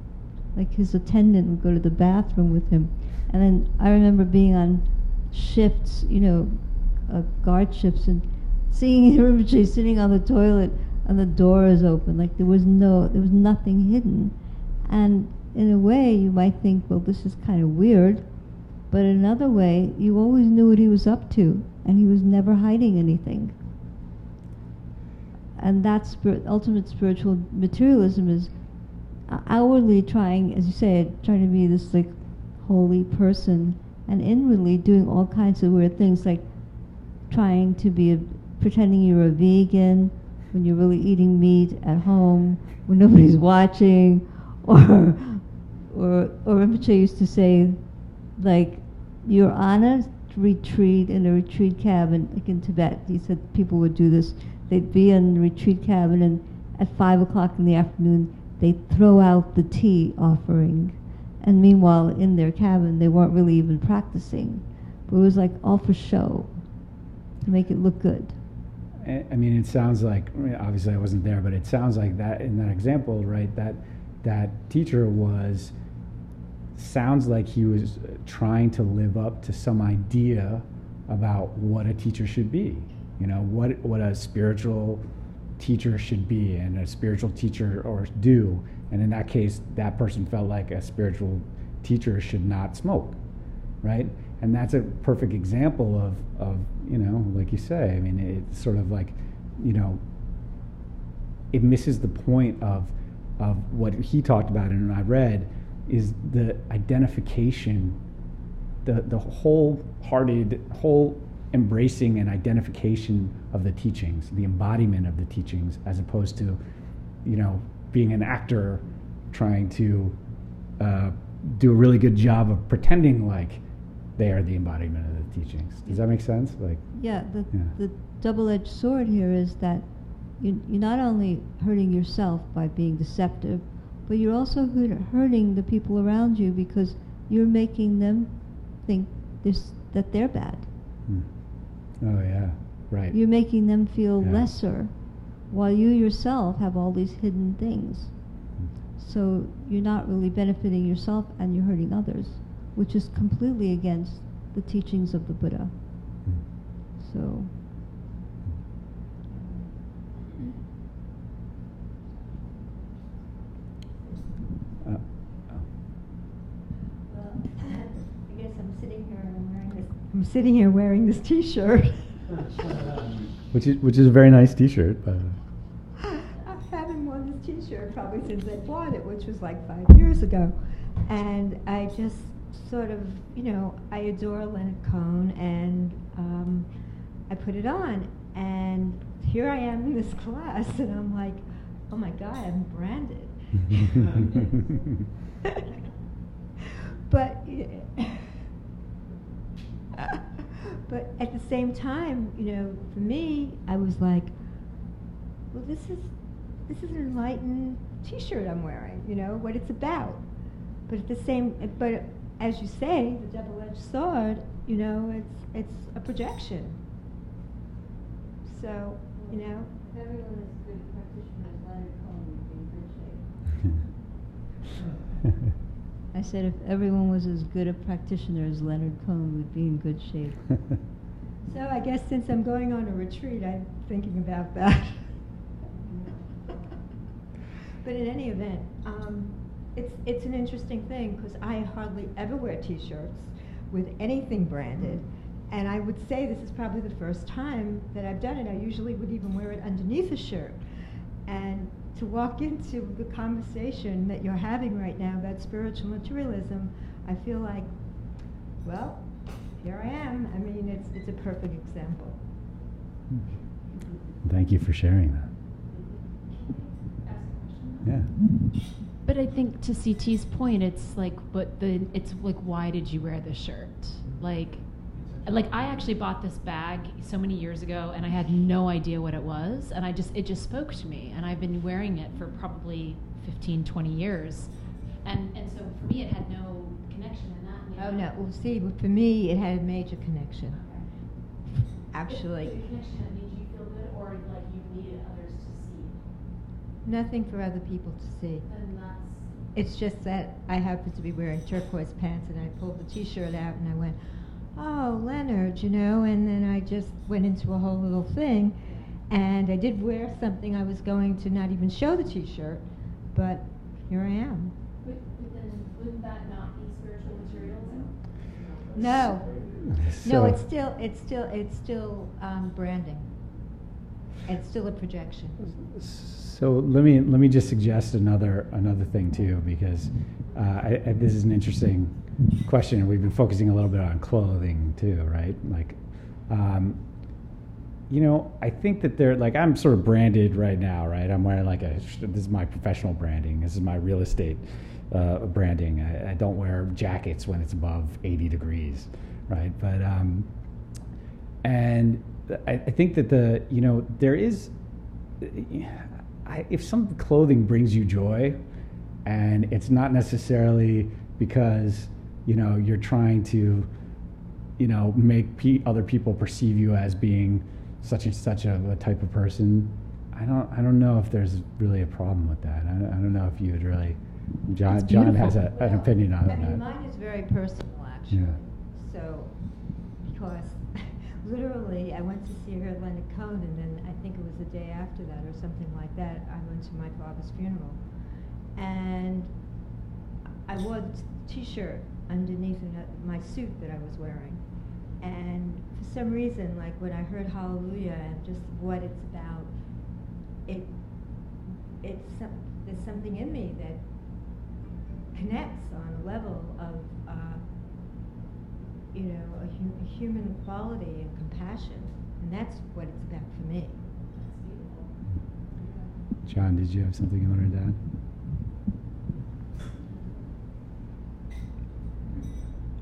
Like his attendant would go to the bathroom with him. And then I remember being on shifts, guard shifts, and seeing Rinpoche sitting on the toilet and the door is open. Like there was nothing hidden. And in a way, you might think, well, this is kind of weird. But in another way, you always knew what he was up to, and he was never hiding anything. And that's ultimate spiritual materialism, is outwardly trying, as you say, trying to be this like holy person, and inwardly doing all kinds of weird things, like trying to be pretending you're a vegan when you're really eating meat at home when nobody's watching, or Rinpoche used to say, like, you're on a retreat in a retreat cabin, like in Tibet. He said people would do this. They'd be in the retreat cabin, and at 5 o'clock in the afternoon, they'd throw out the tea offering. And meanwhile, in their cabin, they weren't really even practicing. But it was like all for show, to make it look good. I mean, it sounds like, obviously I wasn't there, but it sounds like that in that example, right, that teacher sounds like he was trying to live up to some idea about what a teacher should be. you know, what a spiritual teacher should be and a spiritual teacher or do. And in that case, that person felt like a spiritual teacher should not smoke, right? And that's a perfect example of you know, like you say, I mean, it's sort of like, you know, it misses the point of what he talked about and I read is the identification, the wholehearted, whole embracing and identification of the teachings, the embodiment of the teachings, as opposed to, you know, being an actor trying to do a really good job of pretending like they are the embodiment of the teachings. Does that make sense? Like, Yeah, the double-edged sword here is that you're not only hurting yourself by being deceptive, but you're also hurting the people around you because you're making them think that they're bad. Oh yeah, right. You're making them feel Yeah. lesser, while you yourself have all these hidden things. So you're not really benefiting yourself and you're hurting others, which is completely against the teachings of the Buddha. So I guess I'm sitting here and I'm sitting here wearing this T-shirt. Which is a very nice T-shirt. But I haven't worn this T-shirt probably since I bought it, which was like 5 years ago, and I just sort of, you know, I adore Leonard Cohen, and I put it on, and here I am in this class, and I'm like, oh my God, I'm branded. But at the same time, you know, for me, I was like, well, this is an enlightened T-shirt I'm wearing, you know, what it's about. But but as you say, the double-edged sword, you know, it's a projection. So, you know. everyone is a good practitioner, Leonard Cohen would be in good shape. I said if everyone was as good a practitioner as Leonard Cohen, we'd be in good shape. So I guess since I'm going on a retreat, I'm thinking about that. But in any event, it's an interesting thing because I hardly ever wear T-shirts with anything branded, and I would say this is probably the first time that I've done it. I usually would even wear it underneath a shirt, and to walk into the conversation that you're having right now about spiritual materialism, I feel like, well, here I am. I mean, it's a perfect example. Thank you for sharing that. Yeah. But I think to CT's point, it's like, it's like, why did you wear this shirt? Like I actually bought this bag so many years ago, and I had no idea what it was, and it just spoke to me, and I've been wearing it for probably 15, 20 years, and so for me, it had no connection in that. Oh no, well see, for me, it had a major connection. Okay. Actually. The connection that made you feel good, or like you needed others to see? Nothing for other people to see. Then that's... It's just that I happened to be wearing turquoise pants, and I pulled the T-shirt out, and I went, oh, Leonard, you know, and then I just went into a whole little thing, and I did wear something I was going to not even show the T-shirt, but here I am. But then wouldn't that not be spiritual materialism? No, So, no, it's still branding. It's still a projection. So let me just suggest another thing too, because this is an interesting question. We've been focusing a little bit on clothing too, right? Like, you know, I think that I'm sort of branded right now, right? I'm wearing this is my professional branding. This is my real estate branding. I don't wear jackets when it's above 80 degrees, right? But and I think that there is, if some clothing brings you joy, and it's not necessarily because you're trying to make other people perceive you as being such and such a type of person, I don't know if there's really a problem with that. I don't know if you would really. John has an opinion on that. Mine is very personal, actually. Yeah. So, because literally, I went to see her at Leonard Cohen, and then I think it was the day after that or something like that, I went to my father's funeral. And I wore the t-shirt underneath my suit that I was wearing. And for some reason, like when I heard Hallelujah and just what it's about, there's something in me that connects on a level of, a human quality and compassion, and that's what it's about for me. John, did you have something you wanted to add?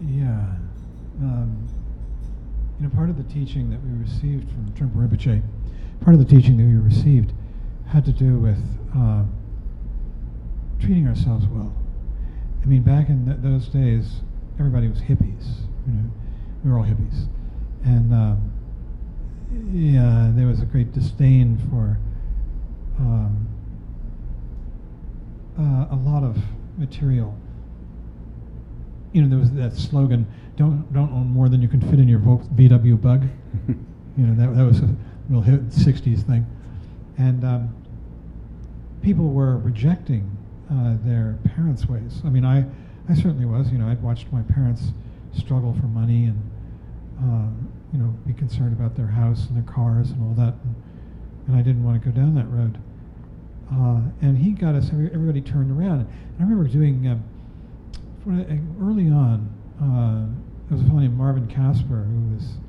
Yeah. Part of the teaching that we received from Trungpa Rinpoche, part of the teaching that we received had to do with treating ourselves well. I mean, back in those days, everybody was hippies. We were all hippies, and there was a great disdain for a lot of material. There was that slogan, "Don't own more than you can fit in your VW Bug." That was a real hit 60s thing, and people were rejecting their parents' ways. I mean, I certainly was. I'd watched my parents struggle for money and be concerned about their house and their cars and all that, and I didn't want to go down that road. And he got us. Everybody turned around, and I remember doing. Early on, there was a fellow named Marvin Casper who was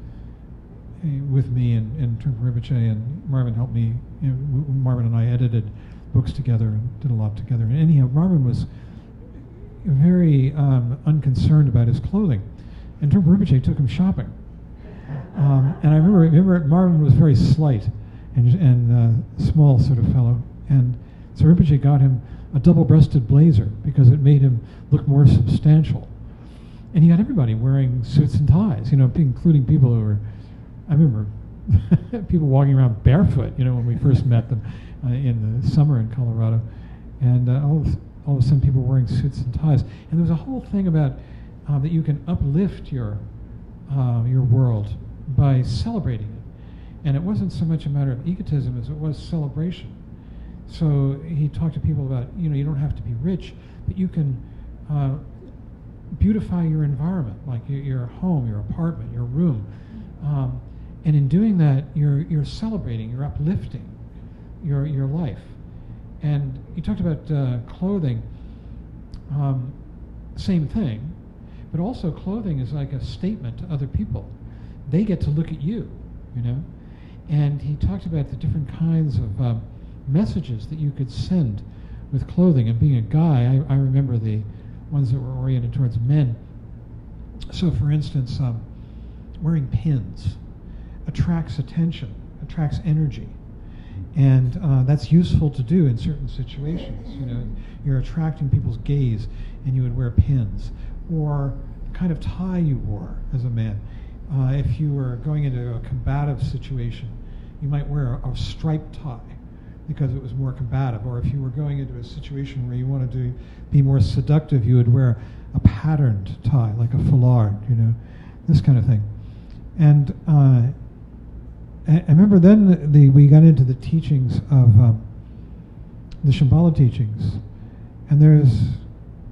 with me in Trungpa Rinpoche, and Marvin helped me. Marvin and I edited books together and did a lot together. And anyhow, Marvin was very unconcerned about his clothing, and Trungpa Rinpoche took him shopping. And I remember Marvin was very slight and small sort of fellow, and so Rinpoche got him a double-breasted blazer because it made him look more substantial. And he got everybody wearing suits and ties, including people who were, I remember people walking around barefoot, when we first met them in the summer in Colorado. And all of a sudden people wearing suits and ties. And there was a whole thing about that you can uplift your world by celebrating it. And it wasn't so much a matter of egotism as it was celebration. So he talked to people about, you don't have to be rich, but you can beautify your environment, like your home, your apartment, your room. And in doing that, you're celebrating, you're uplifting your life. And he talked about clothing, same thing, but also clothing is like a statement to other people. They get to look at you, And he talked about the different kinds of messages that you could send with clothing. And being a guy, I remember the ones that were oriented towards men. So for instance, wearing pins attracts attention, attracts energy. And that's useful to do in certain situations. You're attracting people's gaze, and you would wear pins. Or the kind of tie you wore as a man. If you were going into a combative situation, you might wear a striped tie, because it was more combative. Or if you were going into a situation where you wanted to be more seductive, you would wear a patterned tie, like a foulard, this kind of thing. And I remember then we got into the teachings of the Shambhala teachings, and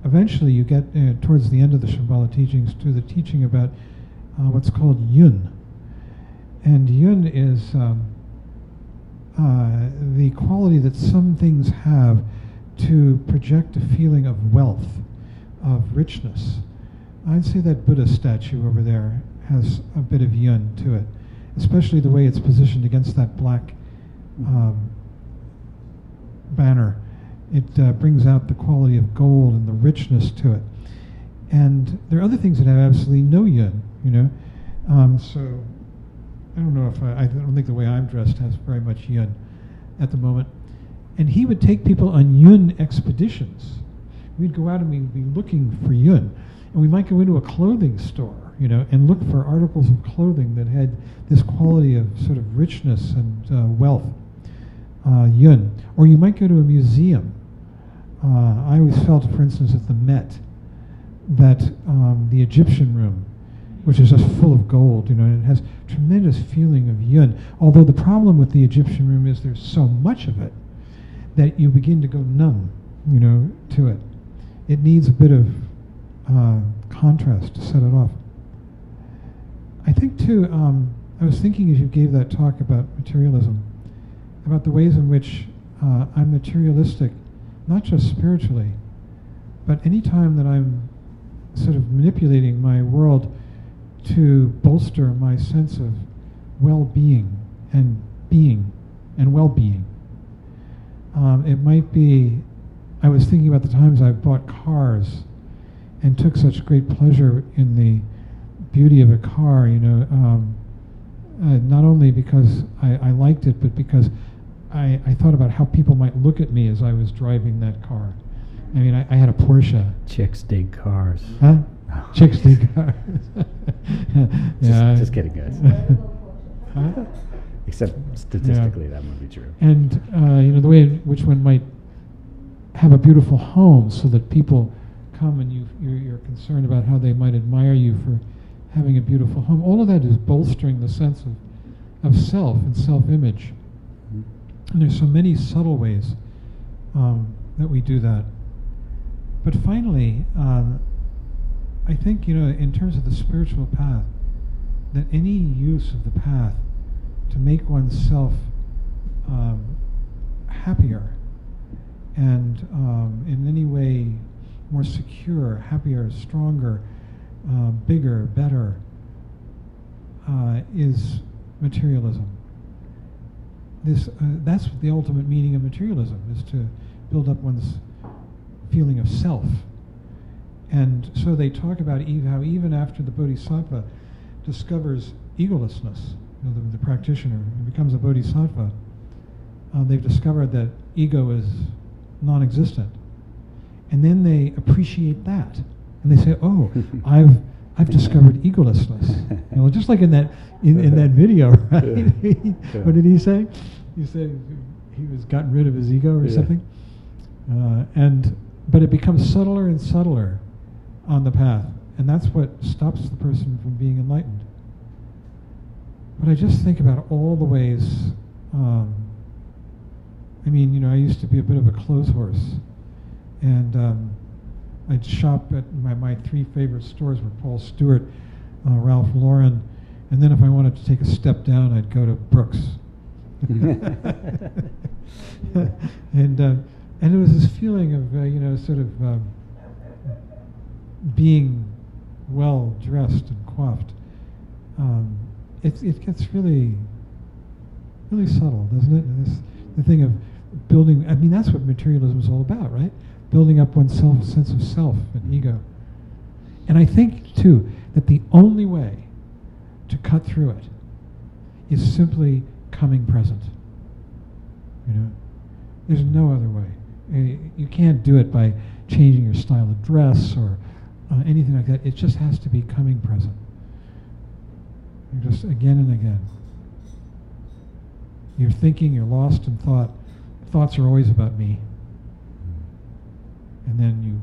eventually you get towards the end of the Shambhala teachings to the teaching about what's called yun. And yun is the quality that some things have to project a feeling of wealth, of richness. I'd say that Buddha statue over there has a bit of yun to it, especially the way it's positioned against that black banner. It brings out the quality of gold and the richness to it. And there are other things that have absolutely no yun, so I don't know if I don't think the way I'm dressed has very much yun at the moment. And he would take people on yun expeditions. We'd go out and we'd be looking for yun. And we might go into a clothing store, and look for articles of clothing that had this quality of sort of richness and wealth, yun. Or you might go to a museum. I always felt, for instance, at the Met, that the Egyptian room which is just full of gold, and it has tremendous feeling of yun. Although the problem with the Egyptian room is there's so much of it that you begin to go numb, to it. It needs a bit of contrast to set it off. I think too, I was thinking as you gave that talk about materialism, about the ways in which I'm materialistic, not just spiritually, but any time that I'm sort of manipulating my world to bolster my sense of well-being and being and well-being. It might be, I was thinking about the times I've bought cars and took such great pleasure in the beauty of a car, not only because I liked it, but because I thought about how people might look at me as I was driving that car. I mean, I had a Porsche. Chicks dig cars. Huh? Chicks dig cars. Just kidding, guys. Huh? Except statistically, that would be true. And the way in which one might have a beautiful home, so that people come and you're concerned about how they might admire you for having a beautiful home. All of that is bolstering the sense of self and self-image. Mm-hmm. And there's so many subtle ways that we do that. But finally, I think, in terms of the spiritual path, that any use of the path to make oneself happier and in any way more secure, happier, stronger, bigger, better, is materialism. That's the ultimate meaning of materialism, is to build up one's feeling of self. And so they talk about how even after the bodhisattva discovers egolessness, the practitioner who becomes a bodhisattva, they've discovered that ego is non-existent. And then they appreciate that. And they say, oh, I've discovered egolessness. Just like in that video, right? What did he say? He said he was gotten rid of his ego or something. But it becomes subtler and subtler on the path, and that's what stops the person from being enlightened. But I just think about all the ways. I used to be a bit of a clothes horse, and I'd shop at my three favorite stores were Paul Stewart, Ralph Lauren, and then if I wanted to take a step down, I'd go to Brooks. And it was this feeling of, sort of being well dressed and coiffed. It gets really, really subtle, doesn't it? The thing of building. I mean, that's what materialism is all about, right? Building up one's sense of self and ego. And I think too that the only way to cut through it is simply coming present. There's no other way. You can't do it by changing your style of dress or anything like that. It just has to be coming present. Just again and again. You're thinking, you're lost in thought. Thoughts are always about me. And then you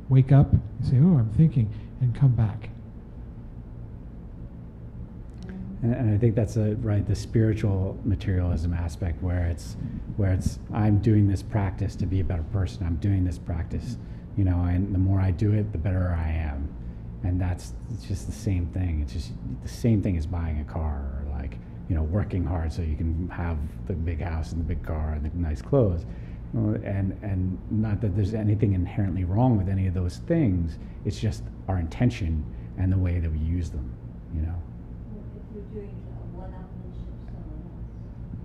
wake up, you say, oh, I'm thinking, and come back. And I think that's the spiritual materialism aspect where it's I'm doing this practice to be a better person. I'm doing this practice, and the more I do it, the better I am. And it's just the same thing. It's just the same thing as buying a car or working hard so you can have the big house and the big car and the nice clothes. And not that there's anything inherently wrong with any of those things. It's just our intention and the way that we use them,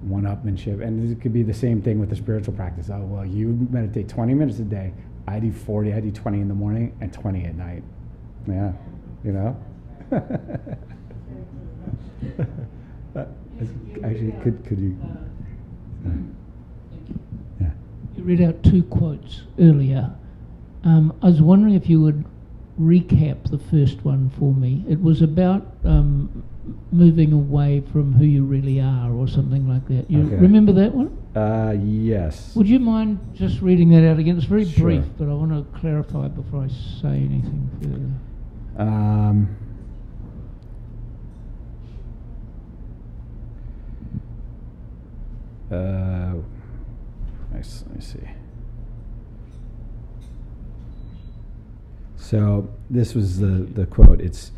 one-upmanship, and it could be the same thing with the spiritual practice. Oh, well, you meditate 20 minutes a day. I do 40. I do 20 in the morning and 20 at night. Yeah, actually, could you? Yeah. You read out two quotes earlier. I was wondering if you would recap the first one for me. It was about moving away from who you really are or something like that. You remember that one? Yes. Would you mind just reading that out again? It's very Sure. brief, but I want to clarify before I say anything further. let me see. So this was the quote. It's,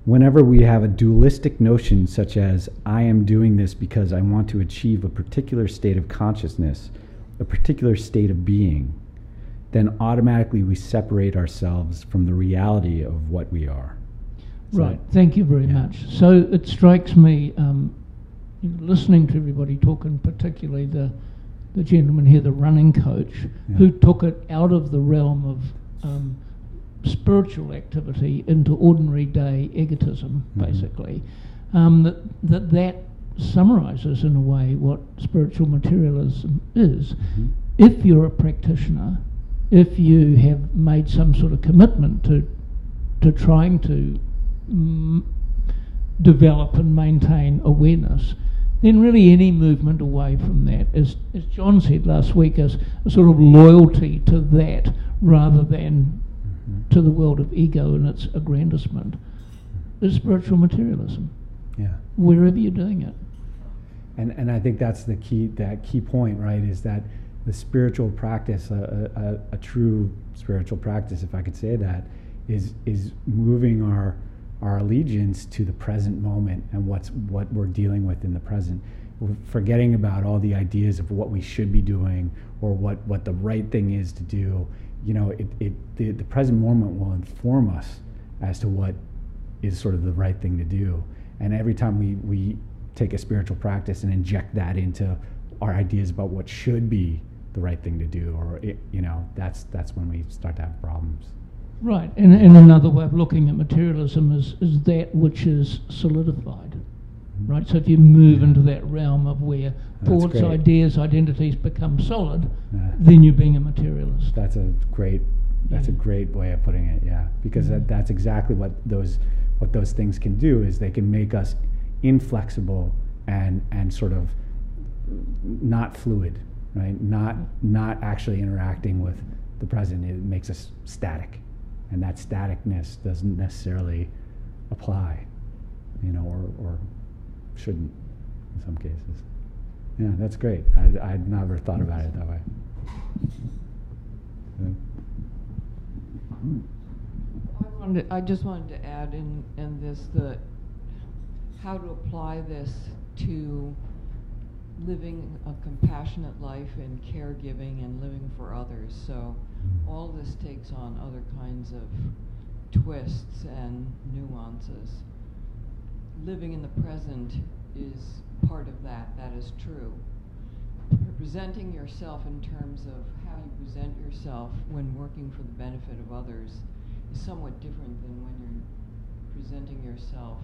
whenever we have a dualistic notion such as, I am doing this because I want to achieve a particular state of consciousness, a particular state of being, then automatically we separate ourselves from the reality of what we are. So, right, thank you very much. So it strikes me, listening to everybody talk, and particularly the gentleman here, the running coach, who took it out of the realm of spiritual activity into ordinary day egotism, basically, that summarizes in a way what spiritual materialism is. If you're a practitioner, if you have made some sort of commitment to trying to develop and maintain awareness, then really any movement away from that, as John said last week, is a sort of loyalty to that rather than to the world of ego and its aggrandizement, is spiritual materialism. Yeah. Wherever you're doing it. And I think that's the key point, right, is that the spiritual practice, a true spiritual practice, if I could say that, is moving our allegiance to the present moment and what we're dealing with in the present. We're forgetting about all the ideas of what we should be doing or what the right thing is to do. You know, the present moment will inform us as to what is sort of the right thing to do. And every time we take a spiritual practice and inject that into our ideas about what should be the right thing to do, or that's when we start to have problems. Right, and another way of looking at materialism is that which is solidified, right? So if you move into that realm of where thoughts, ideas, identities become solid, then you're being a materialist. That's a great way of putting it, because that's exactly what those things can do, is they can make us inflexible and sort of not fluid, right? Not actually interacting with the present. It makes us static. And that staticness doesn't necessarily apply, or shouldn't in some cases. Yeah, that's great. I'd never thought about it that way. I just wanted to add in this how to apply this to living a compassionate life and caregiving and living for others. So all this takes on other kinds of twists and nuances. Living in the present is part of that. That is true. Presenting yourself in terms of how you present yourself when working for the benefit of others is somewhat different than when you're presenting yourself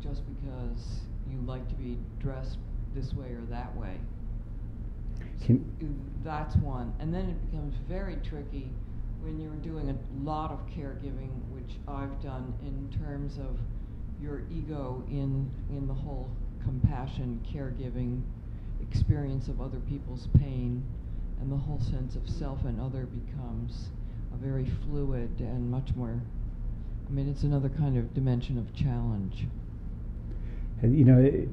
just because you like to be dressed this way or that way. That's one. And then it becomes very tricky when you're doing a lot of caregiving, which I've done, in terms of your ego in the whole compassion, caregiving experience of other people's pain, and the whole sense of self and other becomes a very fluid and much more, it's another kind of dimension of challenge. And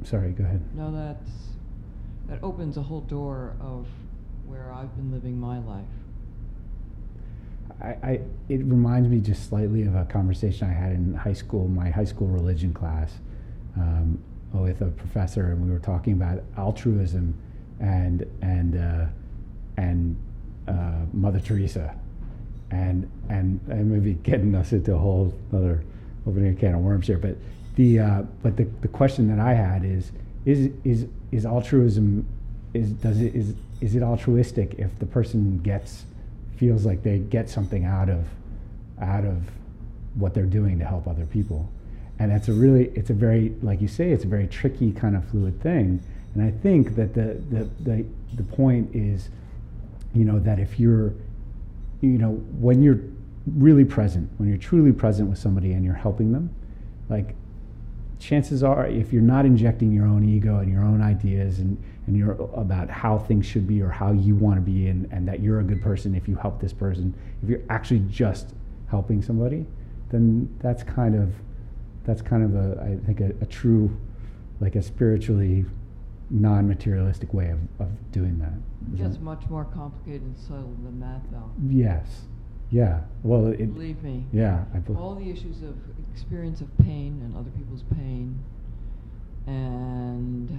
sorry, go ahead. No, that opens a whole door of where I've been living my life. It reminds me just slightly of a conversation I had in high school, my high school religion class, with a professor, and we were talking about altruism and Mother Teresa, and maybe getting us into a whole other, opening a can of worms here, but the question that I had is altruism, is it altruistic if the person feels like they get something out of what they're doing to help other people? And it's a very, like you say, it's a very tricky kind of fluid thing. And I think that the point is, that if you're, when you're really present, when you're truly present with somebody and you're helping them, like, chances are, if you're not injecting your own ego and your own ideas and you're about how things should be or how you want to be, and that you're a good person if you help this person, if you're actually just helping somebody, then that's kind of I think a true, like a spiritually non-materialistic way of doing that. It gets much more complicated and subtle than that, though. Yes. Yeah. Well, Believe me. Yeah. All the issues of experience of pain and other people's pain, and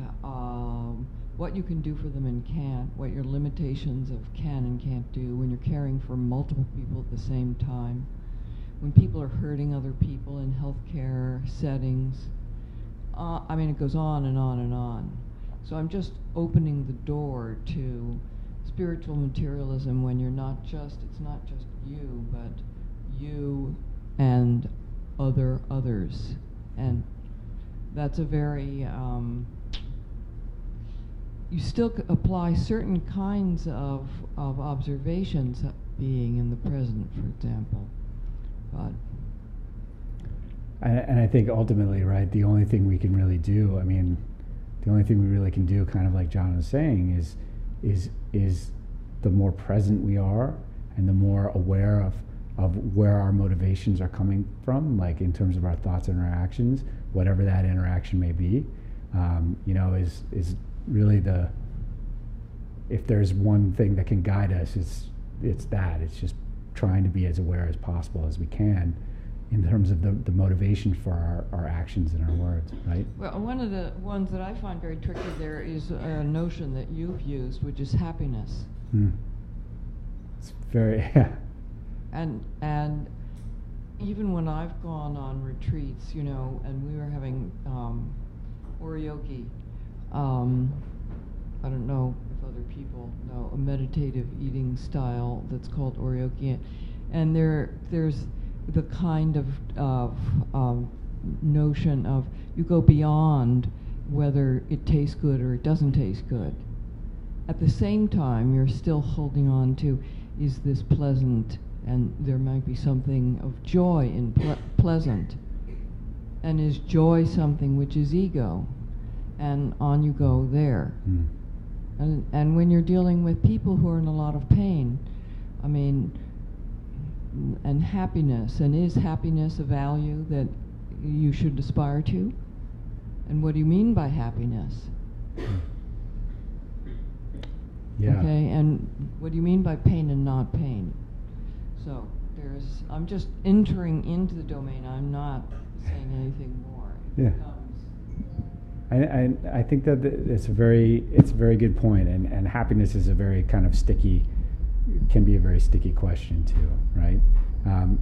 what you can do for them and can't, what your limitations of can and can't do when you're caring for multiple people at the same time, when people are hurting other people in healthcare settings. I mean, it goes on and on and on. So I'm just opening the door to spiritual materialism when you're not just, it's not just you, but you and others. And that's a very, you still apply certain kinds of observations, being in the present, for example. But and I think ultimately, right, the only thing we can really do, I mean, the only thing we really can do, kind of like John was saying, is the more present we are and the more aware of where our motivations are coming from, like in terms of our thoughts and our actions, whatever that interaction may be, is really if there's one thing that can guide us, it's just trying to be as aware as possible as we can in terms of the motivation for our actions and our words, right? Well, one of the ones that I find very tricky there is a notion that you've used, which is happiness. It's very, yeah. And even when I've gone on retreats, and we were having oryoki, I don't know if other people know, a meditative eating style that's called oryoki, and there's the kind of notion of you go beyond whether it tastes good or it doesn't taste good. At the same time, you're still holding on to, is this pleasant? And there might be something of joy in pleasant. And is joy something which is ego? And on you go there. And when you're dealing with people who are in a lot of pain, I mean, and happiness, and is happiness a value that you should aspire to? And what do you mean by happiness? Yeah. Okay, and what do you mean by pain and not pain? So I'm just entering into the domain. I'm not saying anything more. Yeah. I think that it's a very good point, and happiness is a very kind of can be a very sticky question too, right?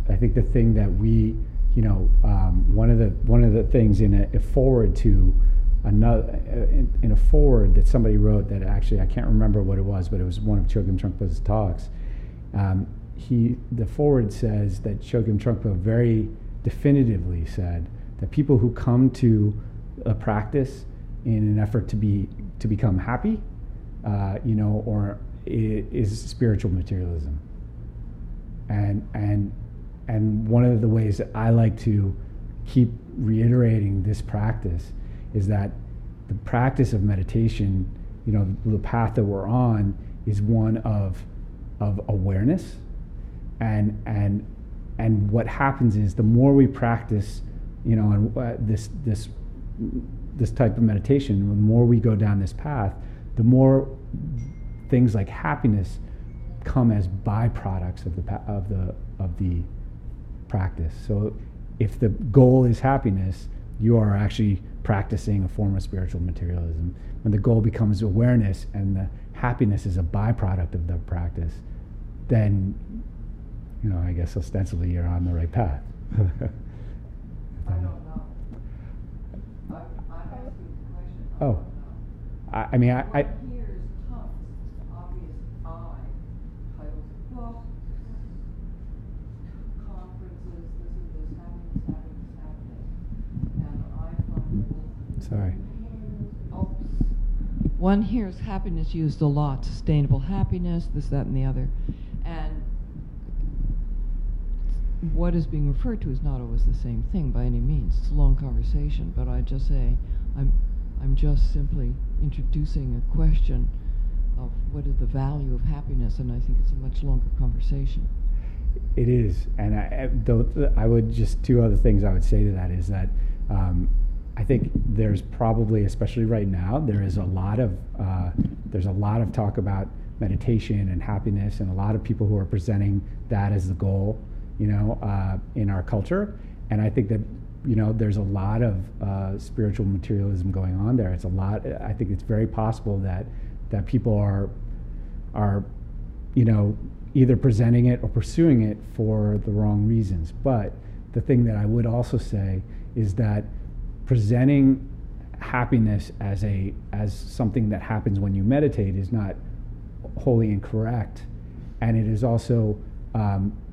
I think the thing that we, one of the things in a forward to another, in a forward that somebody wrote, that actually I can't remember what it was, but it was one of Chögyam Trungpa's talks. The forward says that Chögyam Trungpa very definitively said that people who come to a practice in an effort to become happy, or is spiritual materialism. And one of the ways that I like to keep reiterating this practice is that the practice of meditation, the path that we're on, is one of awareness, and what happens is the more we practice, this type of meditation, the more we go down this path, the more things like happiness come as byproducts of the practice. So if the goal is happiness, you are actually practicing a form of spiritual materialism. When the goal becomes awareness and the happiness is a byproduct of the practice, then I guess ostensibly you're on the right path. I don't know. I'm asking the question. Oh, I mean, I Here's Tufts' obvious I, titles of books, conferences, this, happening, and I find sorry. One hears happiness used a lot, sustainable happiness, this, that, and the other, and what is being referred to is not always the same thing by any means. It's a long conversation, but I just say I'm just simply introducing a question of what is the value of happiness, and I think it's a much longer conversation. It is, and I would just, two other things I would say to that is that I think there's probably, especially right now, there's a lot of talk about meditation and happiness, and a lot of people who are presenting that as the goal, in our culture. And I think that, there's a lot of spiritual materialism going on there. I think it's very possible that people are either presenting it or pursuing it for the wrong reasons. But the thing that I would also say is that presenting happiness as something that happens when you meditate is not wholly incorrect, and it is also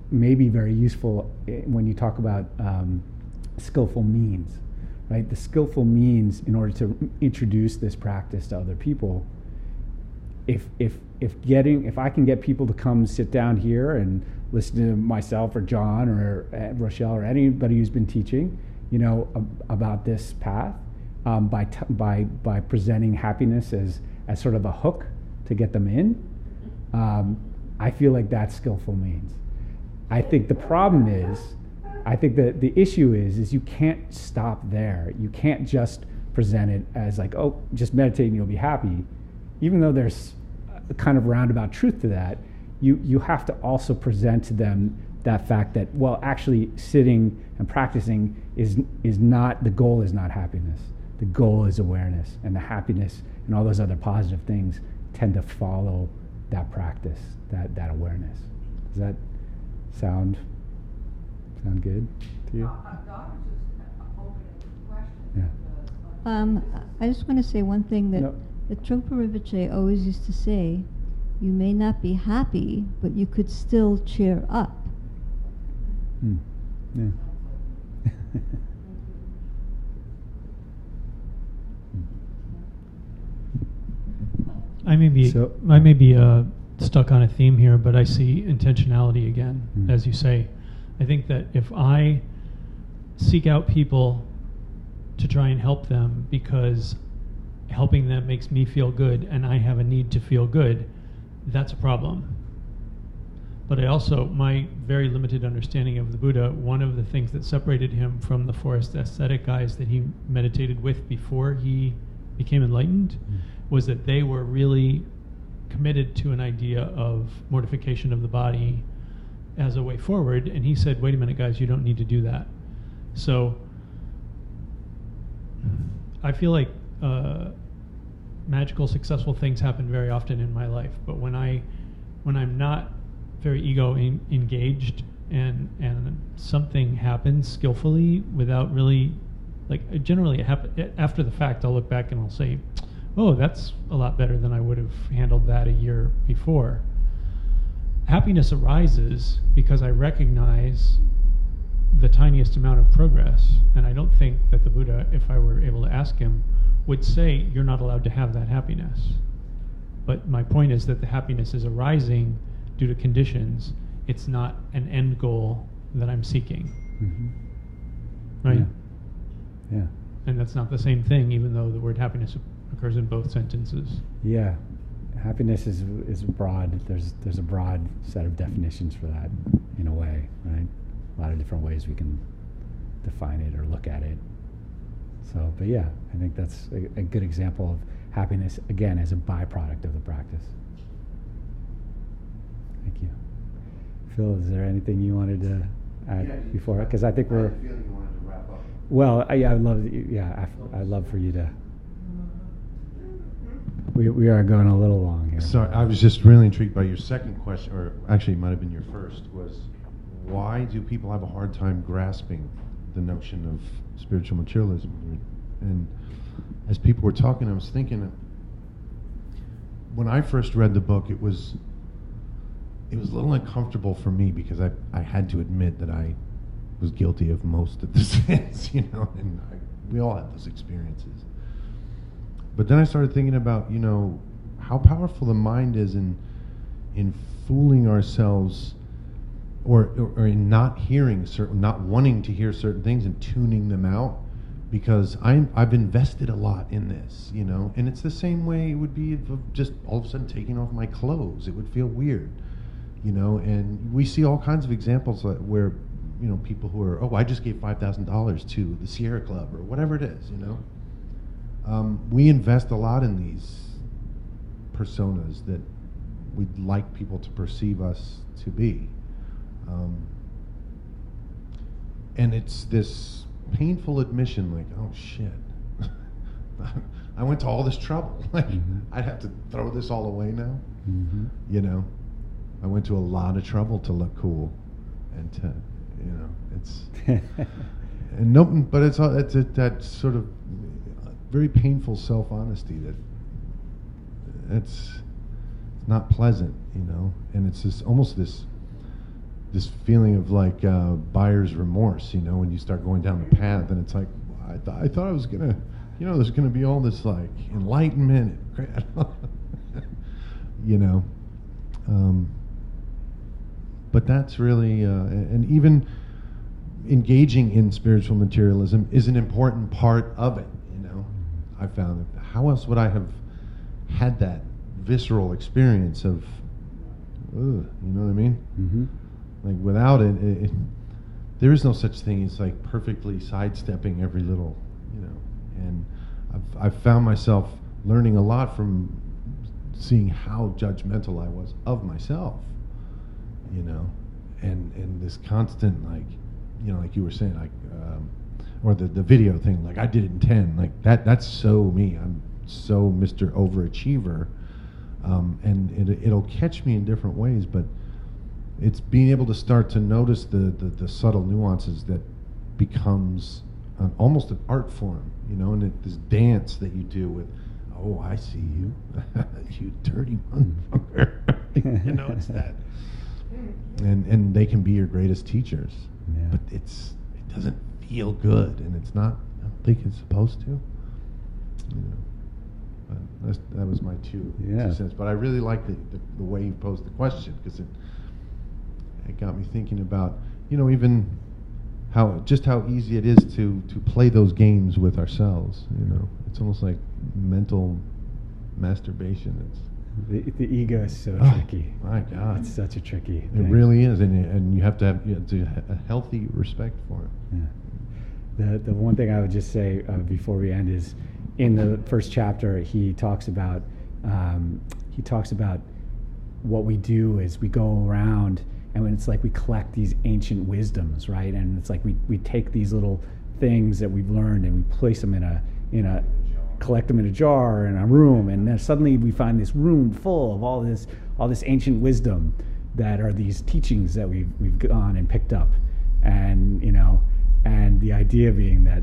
maybe very useful when you talk about skillful means, right? The skillful means in order to introduce this practice to other people. If I can get people to come sit down here and listen to myself or John or Rochelle or anybody who's been teaching, about this path, by presenting happiness as sort of a hook to get them in, I feel like that's skillful means. I think the problem is, that the issue is you can't stop there. You can't just present it as like, oh, just meditate and you'll be happy. Even though there's a kind of roundabout truth to that, you have to also present to them that fact that, well, actually sitting and practicing is not, the goal is not happiness. The goal is awareness, and the happiness and all those other positive things tend to follow that practice, that awareness. Does that sound good to you? Yeah. I just want to say one thing that Trungpa Rinpoche always used to say: you may not be happy, but you could still cheer up. Yeah. I may be stuck on a theme here, but I see intentionality again, as you say. I think that if I seek out people to try and help them because helping them makes me feel good and I have a need to feel good, that's a problem. But I also, my very limited understanding of the Buddha, one of the things that separated him from the forest ascetic guys that he meditated with before he became enlightened was that they were really committed to an idea of mortification of the body as a way forward. And he said, wait a minute, guys, you don't need to do that. So I feel like magical, successful things happen very often in my life. But when I'm not very ego engaged and something happens skillfully without really, like, generally it after the fact, I'll look back and I'll say, oh, that's a lot better than I would have handled that a year before. Happiness arises because I recognize the tiniest amount of progress, and I don't think that the Buddha, if I were able to ask him, would say you're not allowed to have that happiness. But my point is that the happiness is arising due to conditions. It's not an end goal that I'm seeking. Right? Yeah. And that's not the same thing, even though the word happiness occurs in both sentences. Yeah. Happiness is broad. There's a broad set of definitions for that, in a way, right? A lot of different ways we can define it or look at it. So, but yeah, I think that's a good example of happiness, again, as a byproduct of the practice. Thank you. Phil, is there anything you wanted to add before? Because I think we're... I had a feeling you wanted to wrap up. Well, I would love, I'd love for you to... We are going a little long here. Sorry, I was just really intrigued by your second question, or actually it might have been your first, was why do people have a hard time grasping the notion of spiritual materialism? And as people were talking, I was thinking, when I first read the book, it was a little uncomfortable for me because I had to admit that I was guilty of most of the sins, and we all have those experiences. But then I started thinking about, how powerful the mind is in fooling ourselves, or in not wanting to hear certain things and tuning them out, because I've invested a lot in this, and it's the same way it would be if just all of a sudden taking off my clothes. It would feel weird, and we see all kinds of examples where, people who are, oh, I just gave $5,000 to the Sierra Club or whatever it is, we invest a lot in these personas that we'd like people to perceive us to be. And it's this painful admission, like, oh shit, I went to all this trouble. Like, I'd have to throw this all away now. I went to a lot of trouble to look cool, and to, it's, and no, but it's that sort of very painful self-honesty that it's not pleasant, and it's this almost this feeling of like buyer's remorse, when you start going down the path, and it's like, I thought I was gonna, there's gonna be all this like enlightenment, but that's really, and even engaging in spiritual materialism is an important part of it. I found that how else would I have had that visceral experience of, you know what I mean? Like without it, there is no such thing as like perfectly sidestepping every little, and I've found myself learning a lot from seeing how judgmental I was of myself, and this constant, like, like you were saying, like, or the video thing, like I did it in 10, like that's so me. I'm so Mr. Overachiever, and it'll catch me in different ways, but it's being able to start to notice the subtle nuances that becomes almost an art form, and this dance that you do with, oh, I see you, you dirty motherfucker. It's that, and they can be your greatest teachers, but it doesn't feel good, and it's not. I don't think it's supposed to. But that was my two cents. But I really like the way you posed the question, because it got me thinking about, even how easy it is to play those games with ourselves. It's almost like mental masturbation. It's the ego is so tricky. My God, it's such a tricky thing. It really is, and you have to have a healthy respect for it. The one thing I would just say before we end is, in the first chapter, he talks about what we do is we go around, and when it's like we collect these ancient wisdoms, right? And it's like we take these little things that we've learned and we place them collect them in a jar in a room, and then suddenly we find this room full of all this ancient wisdom that are these teachings that we've gone and picked up, and and the idea being that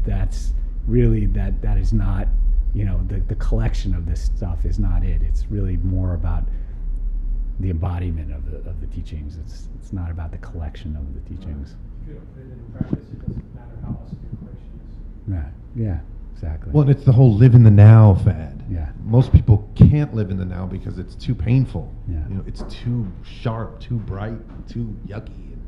that's really that is not the collection of this stuff is not it. It's really more about the embodiment of the teachings. It's not about the collection of the teachings. If you don't put it into practice, it doesn't matter how awesome your question is. Right. Yeah. Exactly. Well, and it's the whole live in the now fad. Yeah. Most people can't live in the now because it's too painful. Yeah. It's too sharp, too bright, too yucky, and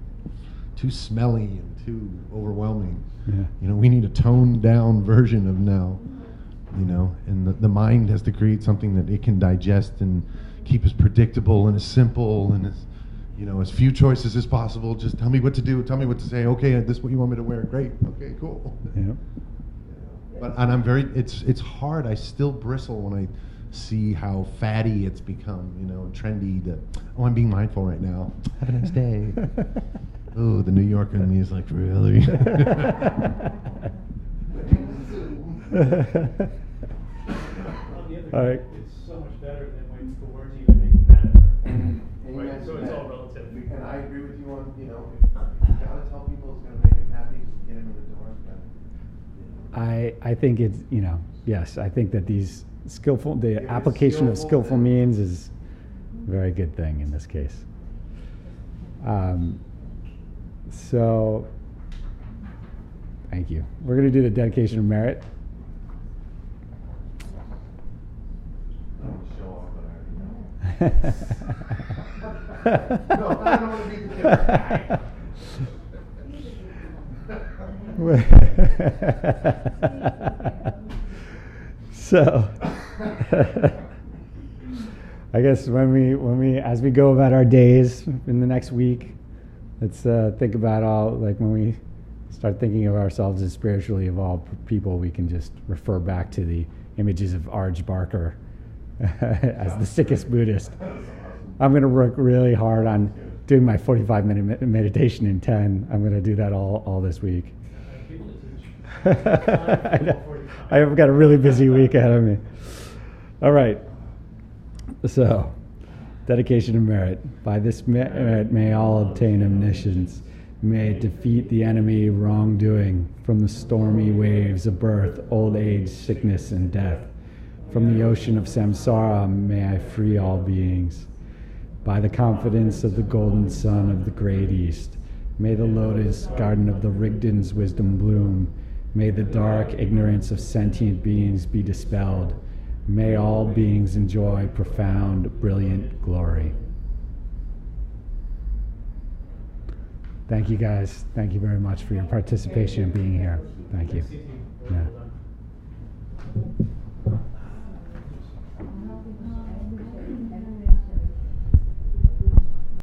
too smelly, and too overwhelming. Yeah. We need a toned down version of now. And the mind has to create something that it can digest and keep as predictable and as simple and as as few choices as possible. Just tell me what to do. Tell me what to say. Okay, this is what you want me to wear. Great. Okay, cool. Yeah. But I'm it's hard. I still bristle when I see how fatty it's become, trendy. I'm being mindful right now. Have a nice day. Oh, the New Yorker in me is like, really? All right. It's so much better than waiting for words even making that effort. Right, so it's all relative. And I agree with you on, if you gotta tell people it's gonna make them happy, just get them in the door. I think it's, yes, I think that the application of skillful means is a very good thing in this case. So, thank you. We're going to do the dedication of merit. No, I don't want to be the guy. So, I guess when we as we go about our days in the next week, Let's think about all, like when we start thinking of ourselves as spiritually evolved people, we can just refer back to the images of Arj Barker as the sickest Buddhist. I'm going to work really hard on doing my 45-minute meditation in 10. I'm going to do that all this week. I've got a really busy week ahead of me. All right. So, dedication of merit. By this merit may all obtain omniscience. May it defeat the enemy wrongdoing from the stormy waves of birth, old age, sickness, and death. From the ocean of samsara may I free all beings. By the confidence of the golden sun of the great east, may the lotus garden of the Rigdon's wisdom bloom. May the dark ignorance of sentient beings be dispelled. May all beings enjoy profound, brilliant glory. Thank you, guys. Thank you very much for your participation and being here. Thank you. Yeah.